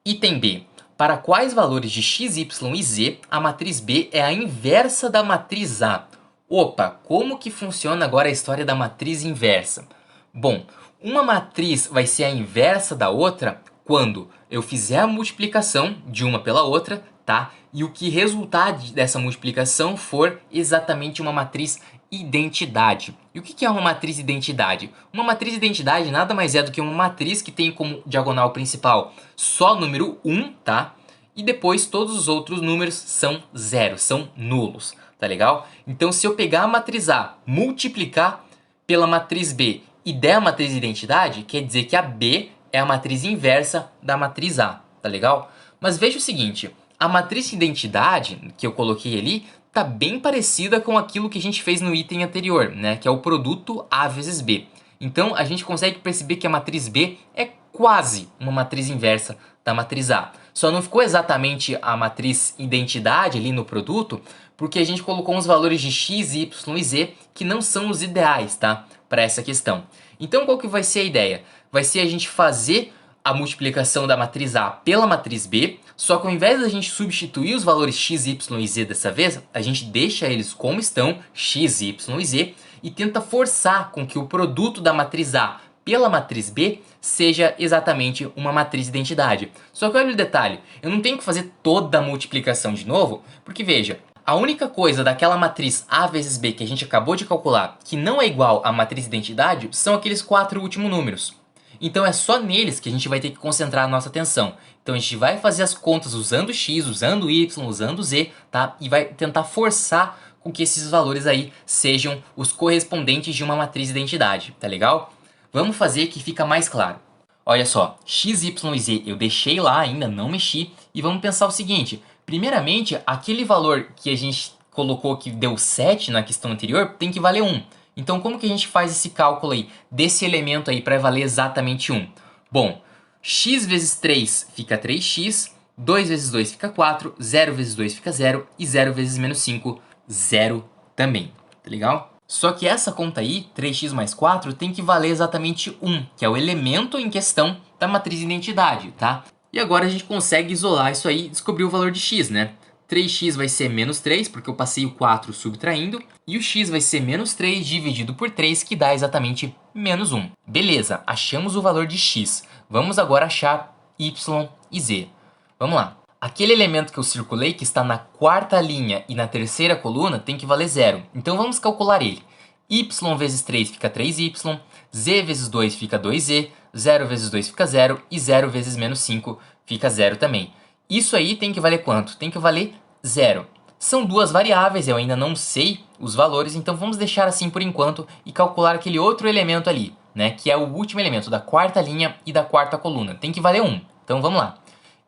Item B. Para quais valores de x, y e z, a matriz B é a inversa da matriz A? Opa, como que funciona agora a história da matriz inversa? Bom, uma matriz vai ser a inversa da outra quando eu fizer a multiplicação de uma pela outra, tá? E o que resultar dessa multiplicação for exatamente uma matriz identidade. E o que é uma matriz identidade? Uma matriz identidade nada mais é do que uma matriz que tem como diagonal principal só número 1, tá? E depois todos os outros números são zero, são nulos, tá legal? Então se eu pegar a matriz A, multiplicar pela matriz B e der a matriz identidade, quer dizer que a B é a matriz inversa da matriz A, tá legal? Mas veja o seguinte, a matriz identidade que eu coloquei ali tá bem parecida com aquilo que a gente fez no item anterior, né? Que é o produto A vezes B. Então a gente consegue perceber que a matriz B é quase uma matriz inversa da matriz A. Só não ficou exatamente a matriz identidade ali no produto, porque a gente colocou uns valores de x, y e z que não são os ideais, tá? Para essa questão. Então qual que vai ser a ideia? Vai ser a gente fazer a multiplicação da matriz A pela matriz B, só que ao invés da gente substituir os valores x, y e z dessa vez, a gente deixa eles como estão, x, y e z, e tenta forçar com que o produto da matriz A pela matriz B seja exatamente uma matriz identidade. Só que olha o detalhe, eu não tenho que fazer toda a multiplicação de novo, porque veja, a única coisa daquela matriz A vezes B que a gente acabou de calcular que não é igual à matriz identidade são aqueles 4 últimos números. Então é só neles que a gente vai ter que concentrar a nossa atenção. Então a gente vai fazer as contas usando x, usando y, usando z, tá? E vai tentar forçar com que esses valores aí sejam os correspondentes de uma matriz identidade, tá legal? Vamos fazer que fica mais claro. Olha só, x, y e z eu deixei lá ainda, não mexi. E vamos pensar o seguinte, primeiramente, aquele valor que a gente colocou que deu 7 na questão anterior tem que valer 1. Então como que a gente faz esse cálculo aí, desse elemento aí para valer exatamente 1? Bom, x vezes 3 fica 3x, 2 vezes 2 fica 4, 0 vezes 2 fica 0 e 0 vezes menos 5, 0 também, tá legal? Só que essa conta aí, 3x mais 4, tem que valer exatamente 1, que é o elemento em questão da matriz identidade, tá? E agora a gente consegue isolar isso aí e descobrir o valor de x, né? 3x vai ser menos 3, porque eu passei o 4 subtraindo. E o x vai ser menos 3 dividido por 3, que dá exatamente menos 1. Beleza, achamos o valor de x. Vamos agora achar y e z. Vamos lá. Aquele elemento que eu circulei, que está na quarta linha e na terceira coluna, tem que valer 0. Então vamos calcular ele. Y vezes 3 fica 3y, z vezes 2 fica 2z, 0 vezes 2 fica 0 e 0 vezes menos 5 fica 0 também. Isso aí tem que valer quanto? Tem que valer 0. São duas variáveis, eu ainda não sei os valores, então vamos deixar assim por enquanto e calcular aquele outro elemento ali, né? Que é o último elemento da quarta linha e da quarta coluna. Tem que valer 1. Então vamos lá.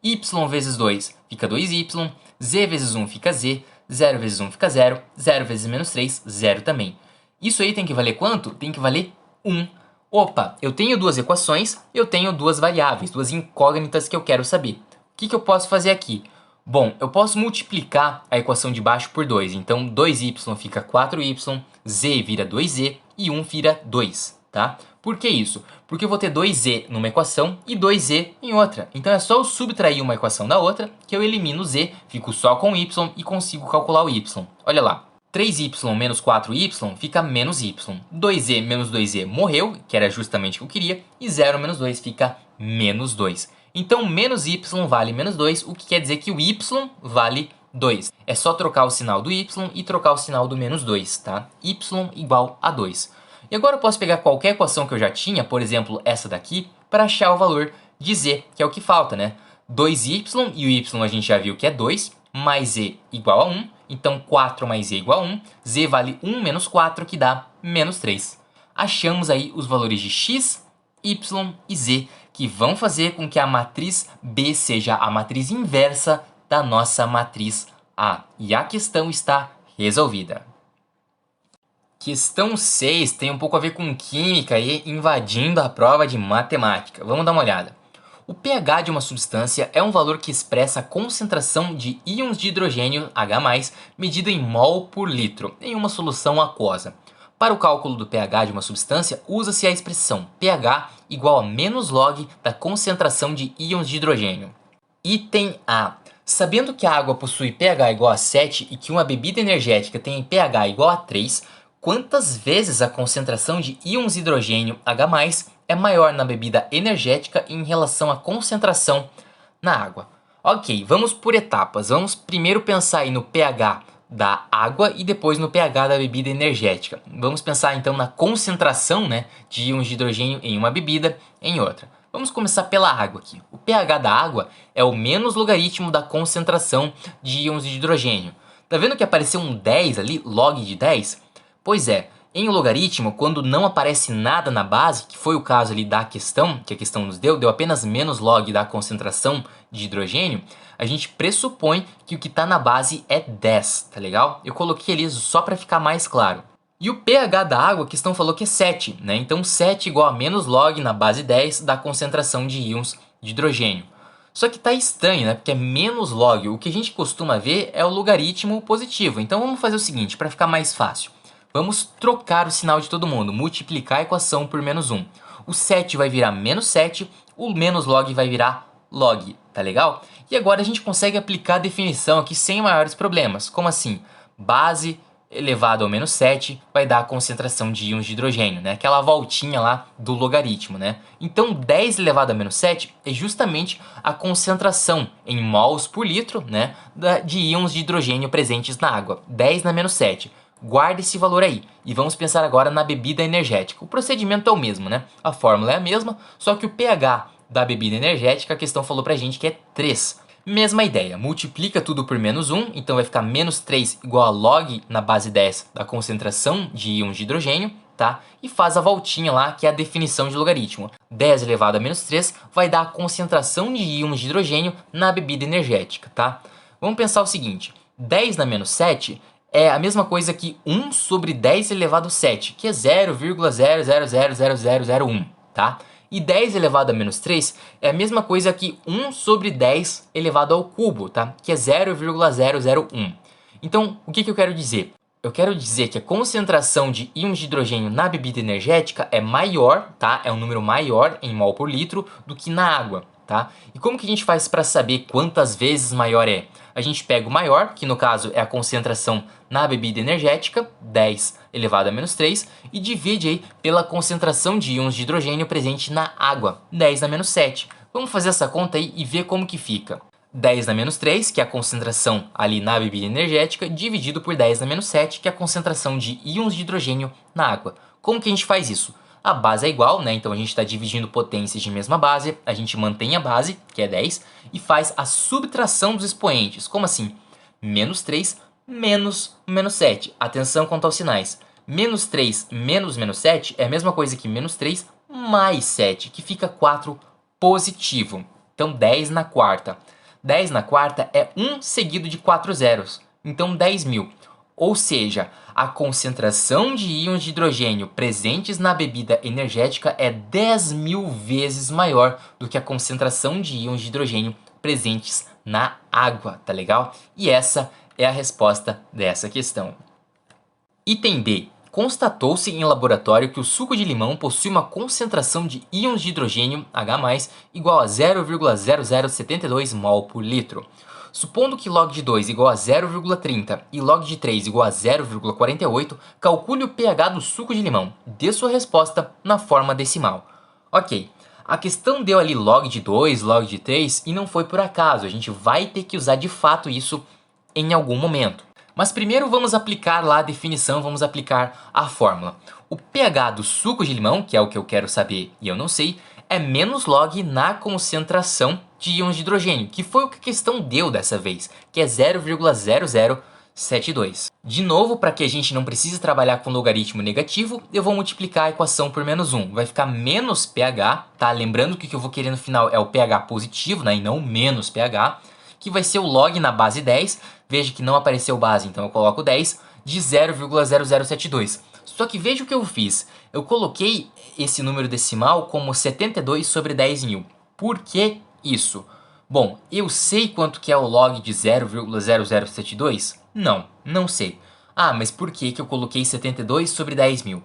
Y vezes 2 fica 2y, z vezes 1 fica z, 0 vezes 1 fica 0, 0 vezes menos 3, 0 também. Isso aí tem que valer quanto? Tem que valer 1. Opa, eu tenho duas equações, eu tenho duas variáveis, duas incógnitas que eu quero saber. O que eu posso fazer aqui? Bom, eu posso multiplicar a equação de baixo por 2. Então 2y fica 4y, z vira 2z e 1 vira 2. tá? Por que isso? Porque eu vou ter 2z numa equação e 2z em outra. Então é só eu subtrair uma equação da outra que eu elimino o z, fico só com y e consigo calcular o y. Olha lá. 3y menos 4y fica menos y. 2z menos 2z morreu, que era justamente o que eu queria, e 0 menos 2 fica menos 2. Então menos y vale menos 2, o que quer dizer que o y vale 2. É só trocar o sinal do y e trocar o sinal do menos 2, tá? Y igual a 2. E agora eu posso pegar qualquer equação que eu já tinha, por exemplo, essa daqui, para achar o valor de z, que é o que falta, né? 2y, e o y a gente já viu que é 2, mais z igual a 1. Então 4 mais z igual a 1. Z vale 1 menos 4, que dá menos 3. Achamos aí os valores de x, y e z, que vão fazer com que a matriz B seja a matriz inversa da nossa matriz A. E a questão está resolvida. Questão 6 tem um pouco a ver com química e invadindo a prova de matemática. Vamos dar uma olhada. O pH de uma substância é um valor que expressa a concentração de íons de hidrogênio H+, medida em mol por litro, em uma solução aquosa. Para o cálculo do pH de uma substância, usa-se a expressão pH igual a menos log da concentração de íons de hidrogênio. Item A. Sabendo que a água possui pH igual a 7 e que uma bebida energética tem pH igual a 3, quantas vezes a concentração de íons de hidrogênio H+, é maior na bebida energética em relação à concentração na água? Ok, vamos por etapas. Vamos primeiro pensar aí no pH da água e depois no pH da bebida energética. Vamos pensar então na concentração, né, de íons de hidrogênio em uma bebida em outra. Vamos começar pela água aqui. O pH da água é o menos logaritmo da concentração de íons de hidrogênio. Tá vendo que apareceu um 10 ali, log de 10? Pois é, em um logaritmo, quando não aparece nada na base, que foi o caso ali da questão, que a questão nos deu apenas menos log da concentração de hidrogênio, a gente pressupõe que o que está na base é 10, tá legal? Eu coloquei ali só para ficar mais claro. E o pH da água, a questão falou que é 7, né? Então 7 igual a menos log na base 10 da concentração de íons de hidrogênio. Só que tá estranho, né? Porque é menos log. O que a gente costuma ver é o logaritmo positivo. Então vamos fazer o seguinte, para ficar mais fácil. Vamos trocar o sinal de todo mundo, multiplicar a equação por menos 1. O 7 vai virar menos 7, o menos log vai virar log, tá legal? E agora a gente consegue aplicar a definição aqui sem maiores problemas. Como assim? Base elevado ao menos 7 vai dar a concentração de íons de hidrogênio, né? Aquela voltinha lá do logaritmo, né? Então 10 elevado a menos 7 é justamente a concentração em mols por litro, né, de íons de hidrogênio presentes na água. 10 na menos 7. Guarde esse valor aí. E vamos pensar agora na bebida energética. O procedimento é o mesmo, né? A fórmula é a mesma, só que o pH da bebida energética, a questão falou pra gente que é 3. Mesma ideia, multiplica tudo por menos 1, então vai ficar menos 3 igual a log na base 10 da concentração de íons de hidrogênio, tá? E faz a voltinha lá, que é a definição de logaritmo. 10 elevado a menos 3 vai dar a concentração de íons de hidrogênio na bebida energética, tá? Vamos pensar o seguinte, 10 na menos 7 é a mesma coisa que 1 sobre 10 elevado a 7, que é 0,000001, tá? E 10 elevado a menos 3 é a mesma coisa que 1 sobre 10 elevado ao cubo, tá? Que é 0,001. Então, o que eu quero dizer? Eu quero dizer que a concentração de íons de hidrogênio na bebida energética é maior, tá? É um número maior em mol por litro do que na água, tá? E como que a gente faz para saber quantas vezes maior é? A gente pega o maior, que no caso é a concentração na bebida energética, 10 elevado a menos 3, e divide aí pela concentração de íons de hidrogênio presente na água, 10 na menos 7. Vamos fazer essa conta aí e ver como que fica. 10 na menos 3, que é a concentração ali na bebida energética, dividido por 10 na menos 7, que é a concentração de íons de hidrogênio na água. Como que a gente faz isso? A base é igual, né? Então a gente está dividindo potências de mesma base, a gente mantém a base, que é 10, e faz a subtração dos expoentes. Como assim? Menos 3 menos menos 7. Atenção quanto aos sinais. Menos 3 menos menos 7 é a mesma coisa que menos 3 mais 7, que fica 4 positivo. Então 10 na quarta. 10 na quarta é 1 seguido de 4 zeros. Então 10.000. Ou seja, a concentração de íons de hidrogênio presentes na bebida energética é 10.000 vezes maior do que a concentração de íons de hidrogênio presentes na água, tá legal? E essa é a resposta dessa questão. Item B. constatou-se em laboratório que o suco de limão possui uma concentração de íons de hidrogênio H+, igual a 0,0072 mol por litro. Supondo que log de 2 igual a 0,30 e log de 3 igual a 0,48, calcule o pH do suco de limão. Dê sua resposta na forma decimal. Ok, a questão deu ali log de 2, log de 3 e não foi por acaso. A gente vai ter que usar de fato isso em algum momento. Mas primeiro vamos aplicar lá a definição, vamos aplicar a fórmula. O pH do suco de limão, que é o que eu quero saber e eu não sei, é menos log na concentração de íons de hidrogênio, que foi o que a questão deu dessa vez, que é 0,0072. De novo, para que a gente não precise trabalhar com logaritmo negativo, eu vou multiplicar a equação por menos 1. Vai ficar menos pH, tá? Lembrando que o que eu vou querer no final é o pH positivo, né? E não menos pH, que vai ser o log na base 10. Veja que não apareceu base, então eu coloco 10, de 0,0072. Só que veja o que eu fiz. Eu coloquei esse número decimal como 72 sobre 10.000. Por que isso? Bom, eu sei quanto que é o log de 0,0072? Não, não sei. Ah, mas por que que eu coloquei 72 sobre 10.000?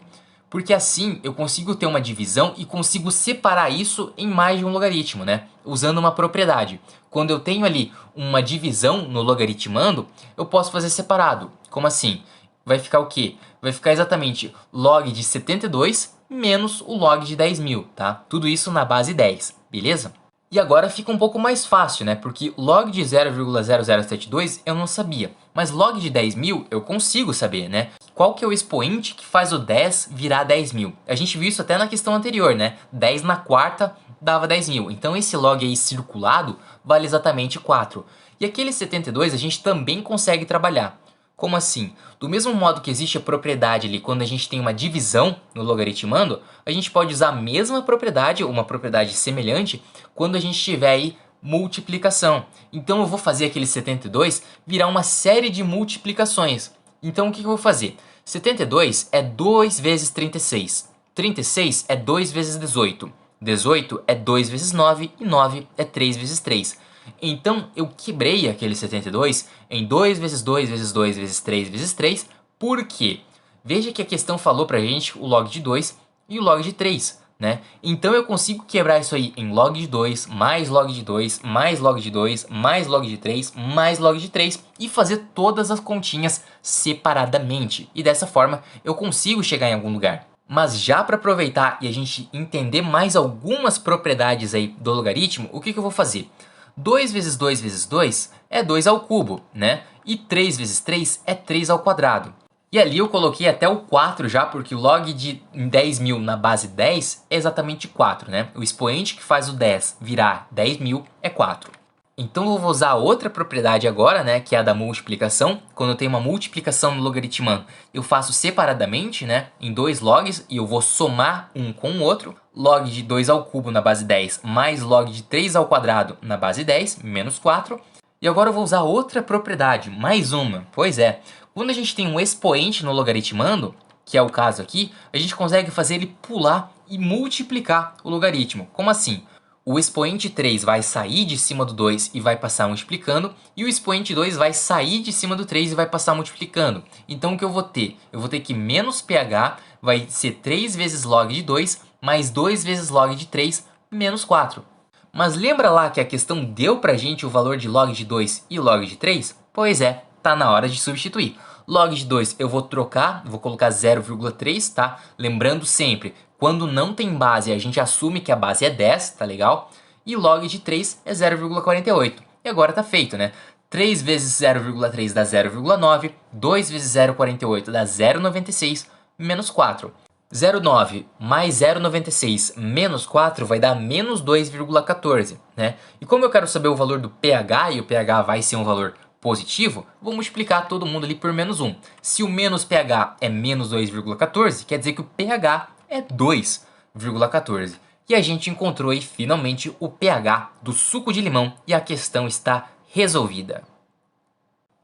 Porque assim eu consigo ter uma divisão e consigo separar isso em mais de um logaritmo, né? Usando uma propriedade. Quando eu tenho ali uma divisão no logaritmando, eu posso fazer separado. Como assim? Vai ficar o quê? Vai ficar exatamente log de 72 menos o log de 10.000, tá? Tudo isso na base 10, beleza? E agora fica um pouco mais fácil, né? Porque log de 0,0072 eu não sabia, mas log de 10.000 eu consigo saber, né? Qual que é o expoente que faz o 10 virar 10.000? A gente viu isso até na questão anterior, né? 10 na quarta dava 10.000. Então esse log aí circulado vale exatamente 4. E aquele 72 a gente também consegue trabalhar. Como assim? Do mesmo modo que existe a propriedade ali quando a gente tem uma divisão no logaritmando, a gente pode usar a mesma propriedade, ou uma propriedade semelhante, quando a gente tiver aí multiplicação. Então eu vou fazer aquele 72 virar uma série de multiplicações. Então o que eu vou fazer? 72 é 2 vezes 36. 36 é 2 vezes 18. 18 é 2 vezes 9 e 9 é 3 vezes 3. Então eu quebrei aquele 72 em 2 vezes 2 vezes 2 vezes 3 vezes 3. Por quê? Veja que a questão falou pra gente o log de 2 e o log de 3, né? Então eu consigo quebrar isso aí em log de 2, mais log de 2, mais log de 2, mais log de 3, mais log de 3 e fazer todas as continhas separadamente. E dessa forma eu consigo chegar em algum lugar. Mas já para aproveitar e a gente entender mais algumas propriedades aí do logaritmo, o que eu vou fazer? 2 vezes 2 vezes 2 é 2 ao cubo, né? E 3 vezes 3 é 3 ao quadrado. E ali eu coloquei até o 4 já, porque o log de 10.000 na base 10 é exatamente 4, né? O expoente que faz o 10 virar 10.000 é 4. Então eu vou usar outra propriedade agora, né, que é a da multiplicação. Quando eu tenho uma multiplicação no logaritmando, eu faço separadamente, né, em dois logs e eu vou somar um com o outro. Log de 2 ao cubo na base 10 mais log de 3 ao quadrado na base 10, menos 4. E agora eu vou usar outra propriedade, mais uma. Pois é, quando a gente tem um expoente no logaritmando, que é o caso aqui, a gente consegue fazer ele pular e multiplicar o logaritmo. Como assim? O expoente 3 vai sair de cima do 2 e vai passar multiplicando, e o expoente 2 vai sair de cima do 3 e vai passar multiplicando. Então o que eu vou ter? Eu vou ter que menos pH vai ser 3 vezes log de 2 mais 2 vezes log de 3 menos 4. Mas lembra lá que a questão deu pra gente o valor de log de 2 e log de 3? Pois é, tá na hora de substituir. Log de 2 eu vou trocar, vou colocar 0,3, tá? Lembrando sempre, quando não tem base a gente assume que a base é 10, tá legal? E log de 3 é 0,48. E agora tá feito, né? 3 vezes 0,3 dá 0,9, 2 vezes 0,48 dá 0,96, menos 4. 0,9 mais 0,96 menos 4 vai dar menos 2,14, né? E como eu quero saber o valor do pH, e o pH vai ser um valor positivo, vou multiplicar todo mundo ali por menos 1. Se o menos pH é menos 2,14, quer dizer que o pH é 2,14. E a gente encontrou aí finalmente o pH do suco de limão e a questão está resolvida.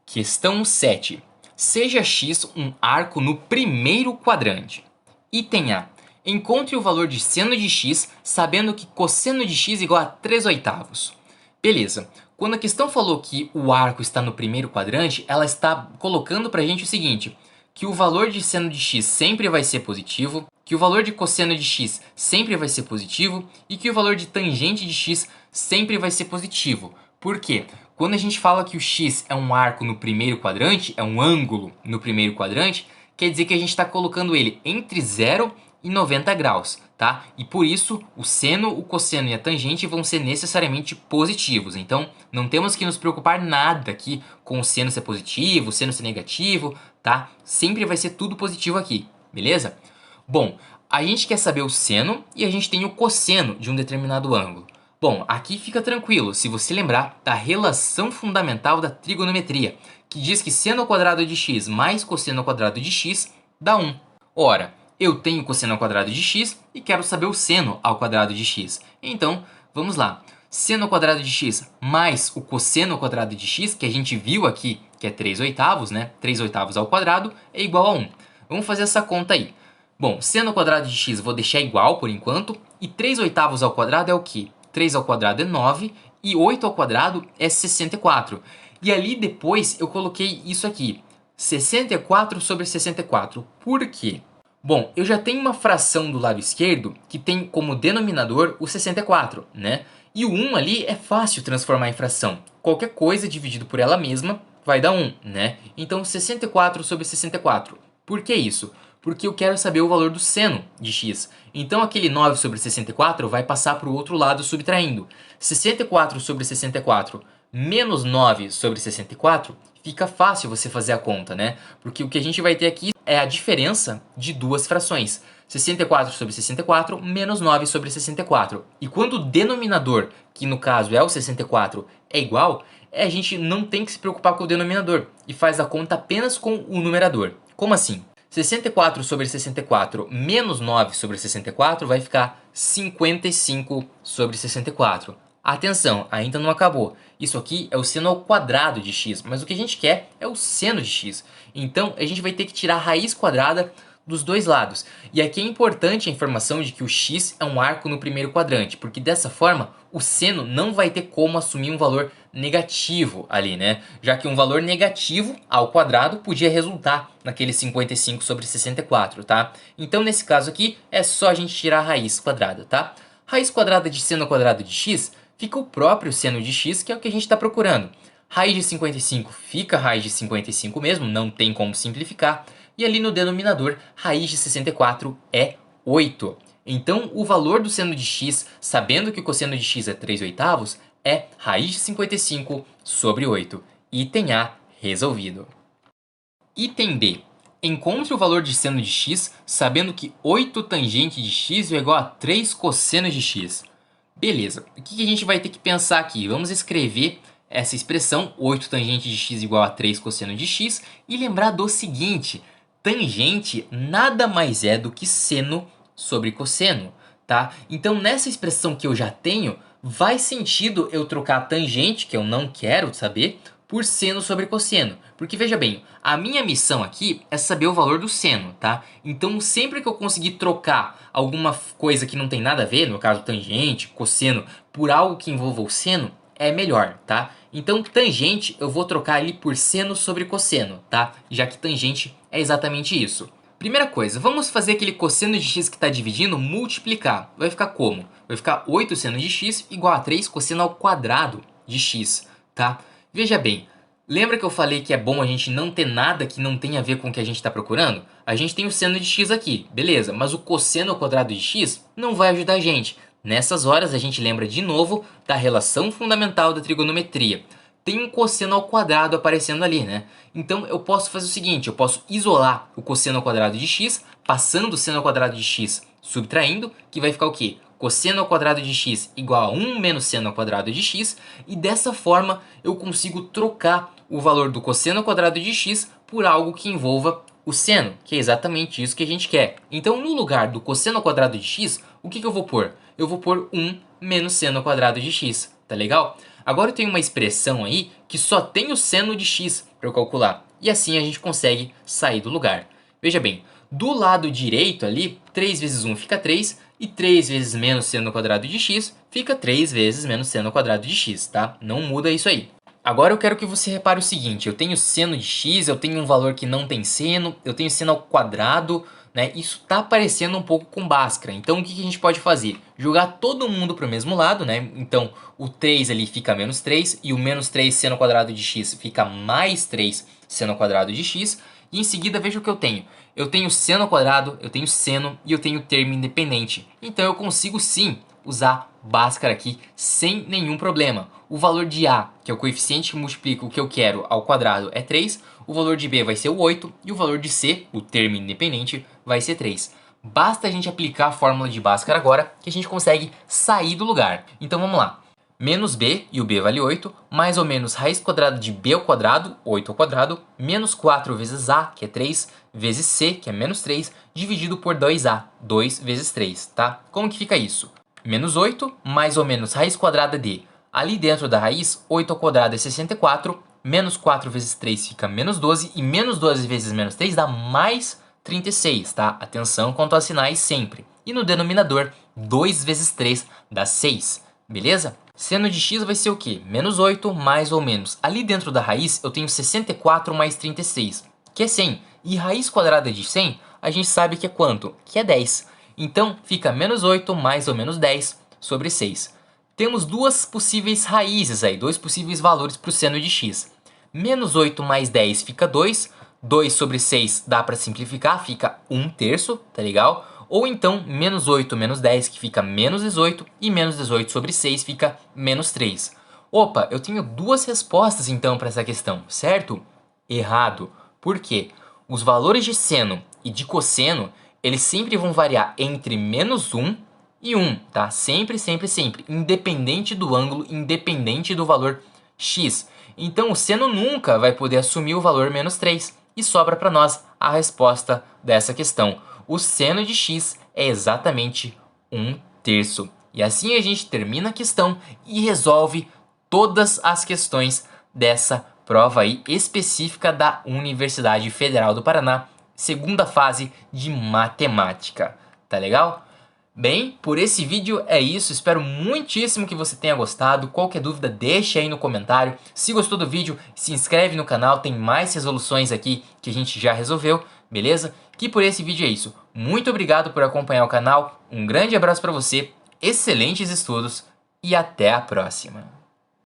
Questão 7. Seja x um arco no primeiro quadrante. Item A. Encontre o valor de seno de x sabendo que cosseno de x é igual a 3/8. Beleza. Quando a questão falou que o arco está no primeiro quadrante, ela está colocando pra gente o seguinte, que o valor de seno de x sempre vai ser positivo, que o valor de cosseno de x sempre vai ser positivo e que o valor de tangente de x sempre vai ser positivo. Por quê? Quando a gente fala que o x é um arco no primeiro quadrante, é um ângulo no primeiro quadrante, quer dizer que a gente está colocando ele entre 0 e 90 graus, tá? E por isso o seno, o cosseno e a tangente vão ser necessariamente positivos. Então não temos que nos preocupar nada aqui com o seno ser positivo, o seno ser negativo, tá? Sempre vai ser tudo positivo aqui, beleza? Bom, a gente quer saber o seno e a gente tem o cosseno de um determinado ângulo. Bom, aqui fica tranquilo se você lembrar da relação fundamental da trigonometria, que diz que seno ao quadrado de x mais cosseno ao quadrado de x dá 1. Ora, eu tenho cosseno ao quadrado de x e quero saber o seno ao quadrado de x. Então, vamos lá. Seno ao quadrado de x mais o cosseno ao quadrado de x, que a gente viu aqui, que é 3/8, né? 3/8 ao quadrado é igual a 1. Vamos fazer essa conta aí. Bom, seno ao quadrado de x eu vou deixar igual por enquanto. E 3/8 ao quadrado é o quê? 3 ao quadrado é 9 e 8 ao quadrado é 64. E ali depois eu coloquei isso aqui, 64 sobre 64. Por quê? Bom, eu já tenho uma fração do lado esquerdo que tem como denominador o 64, né? E o 1 ali é fácil transformar em fração. Qualquer coisa dividido por ela mesma vai dar 1, né? Então 64 sobre 64. Por que isso? Porque eu quero saber o valor do seno de x. Então aquele 9 sobre 64 vai passar para o outro lado subtraindo. 64 sobre 64 menos 9 sobre 64, fica fácil você fazer a conta, né? Porque o que a gente vai ter aqui é a diferença de duas frações. 64 sobre 64 menos 9 sobre 64. E quando o denominador, que no caso é o 64, é igual, a gente não tem que se preocupar com o denominador e faz a conta apenas com o numerador. Como assim? 64 sobre 64 menos 9 sobre 64 vai ficar 55 sobre 64. Atenção, ainda não acabou. Isso aqui é o seno ao quadrado de x, mas o que a gente quer é o seno de x. Então a gente vai ter que tirar a raiz quadrada dos dois lados. E aqui é importante a informação de que o x é um arco no primeiro quadrante, porque dessa forma o seno não vai ter como assumir um valor negativo ali, né? Já que um valor negativo ao quadrado podia resultar naquele 55 sobre 64, tá? Então nesse caso aqui é só a gente tirar a raiz quadrada, tá? Raiz quadrada de seno ao quadrado de x fica o próprio seno de x, que é o que a gente está procurando. Raiz de 55 fica raiz de 55 mesmo, não tem como simplificar. E ali no denominador, raiz de 64 é 8. Então, o valor do seno de x, sabendo que o cosseno de x é 3/8, é raiz de 55 sobre 8. Item A resolvido. Item B. Encontre o valor de seno de x, sabendo que 8 tangente de x é igual a 3 cosseno de x. Beleza, o que a gente vai ter que pensar aqui? Vamos escrever essa expressão, 8 tangente de x igual a 3 cosseno de x, e lembrar do seguinte, tangente nada mais é do que seno sobre cosseno, tá? Então nessa expressão que eu já tenho, faz sentido eu trocar a tangente, que eu não quero saber, por seno sobre cosseno. Porque veja bem, a minha missão aqui é saber o valor do seno, tá? Então sempre que eu conseguir trocar alguma coisa que não tem nada a ver, no caso tangente, cosseno, por algo que envolva o seno, é melhor, tá? Então tangente eu vou trocar ali por seno sobre cosseno, tá? Já que tangente é exatamente isso. Primeira coisa, vamos fazer aquele cosseno de x que está dividindo multiplicar. Vai ficar como? Vai ficar 8 seno de x igual a 3 cosseno ao quadrado de x, tá? Veja bem, lembra que eu falei que é bom a gente não ter nada que não tenha a ver com o que a gente está procurando? A gente tem o seno de x aqui, beleza, mas o cosseno ao quadrado de x não vai ajudar a gente. Nessas horas a gente lembra de novo da relação fundamental da trigonometria. Tem um cosseno ao quadrado aparecendo ali, né? Então eu posso fazer o seguinte, eu posso isolar o cosseno ao quadrado de x, passando o seno ao quadrado de x subtraindo, que vai ficar o quê? Cosseno ao quadrado de x igual a 1 menos seno ao quadrado de x, e dessa forma eu consigo trocar o valor do cosseno ao quadrado de x por algo que envolva o seno, que é exatamente isso que a gente quer. Então no lugar do cosseno ao quadrado de x, o que eu vou pôr? Eu vou pôr 1 menos seno ao quadrado de x, tá legal? Agora eu tenho uma expressão aí que só tem o seno de x para eu calcular, e assim a gente consegue sair do lugar. Veja bem, do lado direito ali, 3 vezes 1 fica 3, e 3 vezes menos seno ao quadrado de x fica 3 vezes menos seno ao quadrado de x, tá? Não muda isso aí. Agora eu quero que você repare o seguinte, eu tenho seno de x, eu tenho um valor que não tem seno, eu tenho seno ao quadrado, né? Isso tá parecendo um pouco com Bhaskara. Então o que a gente pode fazer? Jogar todo mundo para o mesmo lado, né? Então o 3 ali fica menos 3 e o menos 3 seno ao quadrado de x fica mais 3 seno ao quadrado de x. E em seguida veja o que eu tenho. Eu tenho seno ao quadrado, eu tenho seno e eu tenho termo independente. Então eu consigo sim usar Bhaskara aqui sem nenhum problema. O valor de A, que é o coeficiente que multiplica o que eu quero ao quadrado, é 3. O valor de B vai ser o 8. E o valor de C, o termo independente, vai ser 3. Basta a gente aplicar a fórmula de Bhaskara agora que a gente consegue sair do lugar. Então vamos lá. Menos B, e o B vale 8, mais ou menos raiz quadrada de B ao quadrado, 8 ao quadrado, menos 4 vezes A, que é 3, vezes C, que é menos 3, dividido por 2A, 2 vezes 3, tá? Como que fica isso? Menos 8, mais ou menos raiz quadrada de... Ali dentro da raiz, 8 ao quadrado é 64, menos 4 vezes 3 fica menos 12, e menos 12 vezes menos 3 dá mais 36, tá? Atenção quanto aos sinais sempre. E no denominador, 2 vezes 3 dá 6, beleza? Seno de x vai ser o quê? Menos 8 mais ou menos. Ali dentro da raiz eu tenho 64 mais 36, que é 100. E raiz quadrada de 100 a gente sabe que é quanto? Que é 10. Então fica menos 8 mais ou menos 10 sobre 6. Temos duas possíveis raízes aí, dois possíveis valores para o seno de x. Menos 8 mais 10 fica 2. 2 sobre 6 dá para simplificar, fica 1/3, tá legal? Ou então, menos 8 menos 10, que fica menos 18, e menos 18 sobre 6 fica menos 3. Opa, eu tenho duas respostas então para essa questão, certo? Errado. Por quê? Os valores de seno e de cosseno, eles sempre vão variar entre menos 1 e 1, tá? Sempre, sempre, sempre. Independente do ângulo, independente do valor x. Então, o seno nunca vai poder assumir o valor menos 3. E sobra para nós a resposta dessa questão. O seno de x é exatamente 1/3. E assim a gente termina a questão e resolve todas as questões dessa prova aí específica da Universidade Federal do Paraná, segunda fase de matemática. Tá legal? Bem, por esse vídeo é isso, espero muitíssimo que você tenha gostado. Qualquer dúvida deixe aí no comentário. Se gostou do vídeo, se inscreve no canal, tem mais resoluções aqui que a gente já resolveu, beleza? Que por esse vídeo é isso. Muito obrigado por acompanhar o canal, um grande abraço para você, excelentes estudos e até a próxima.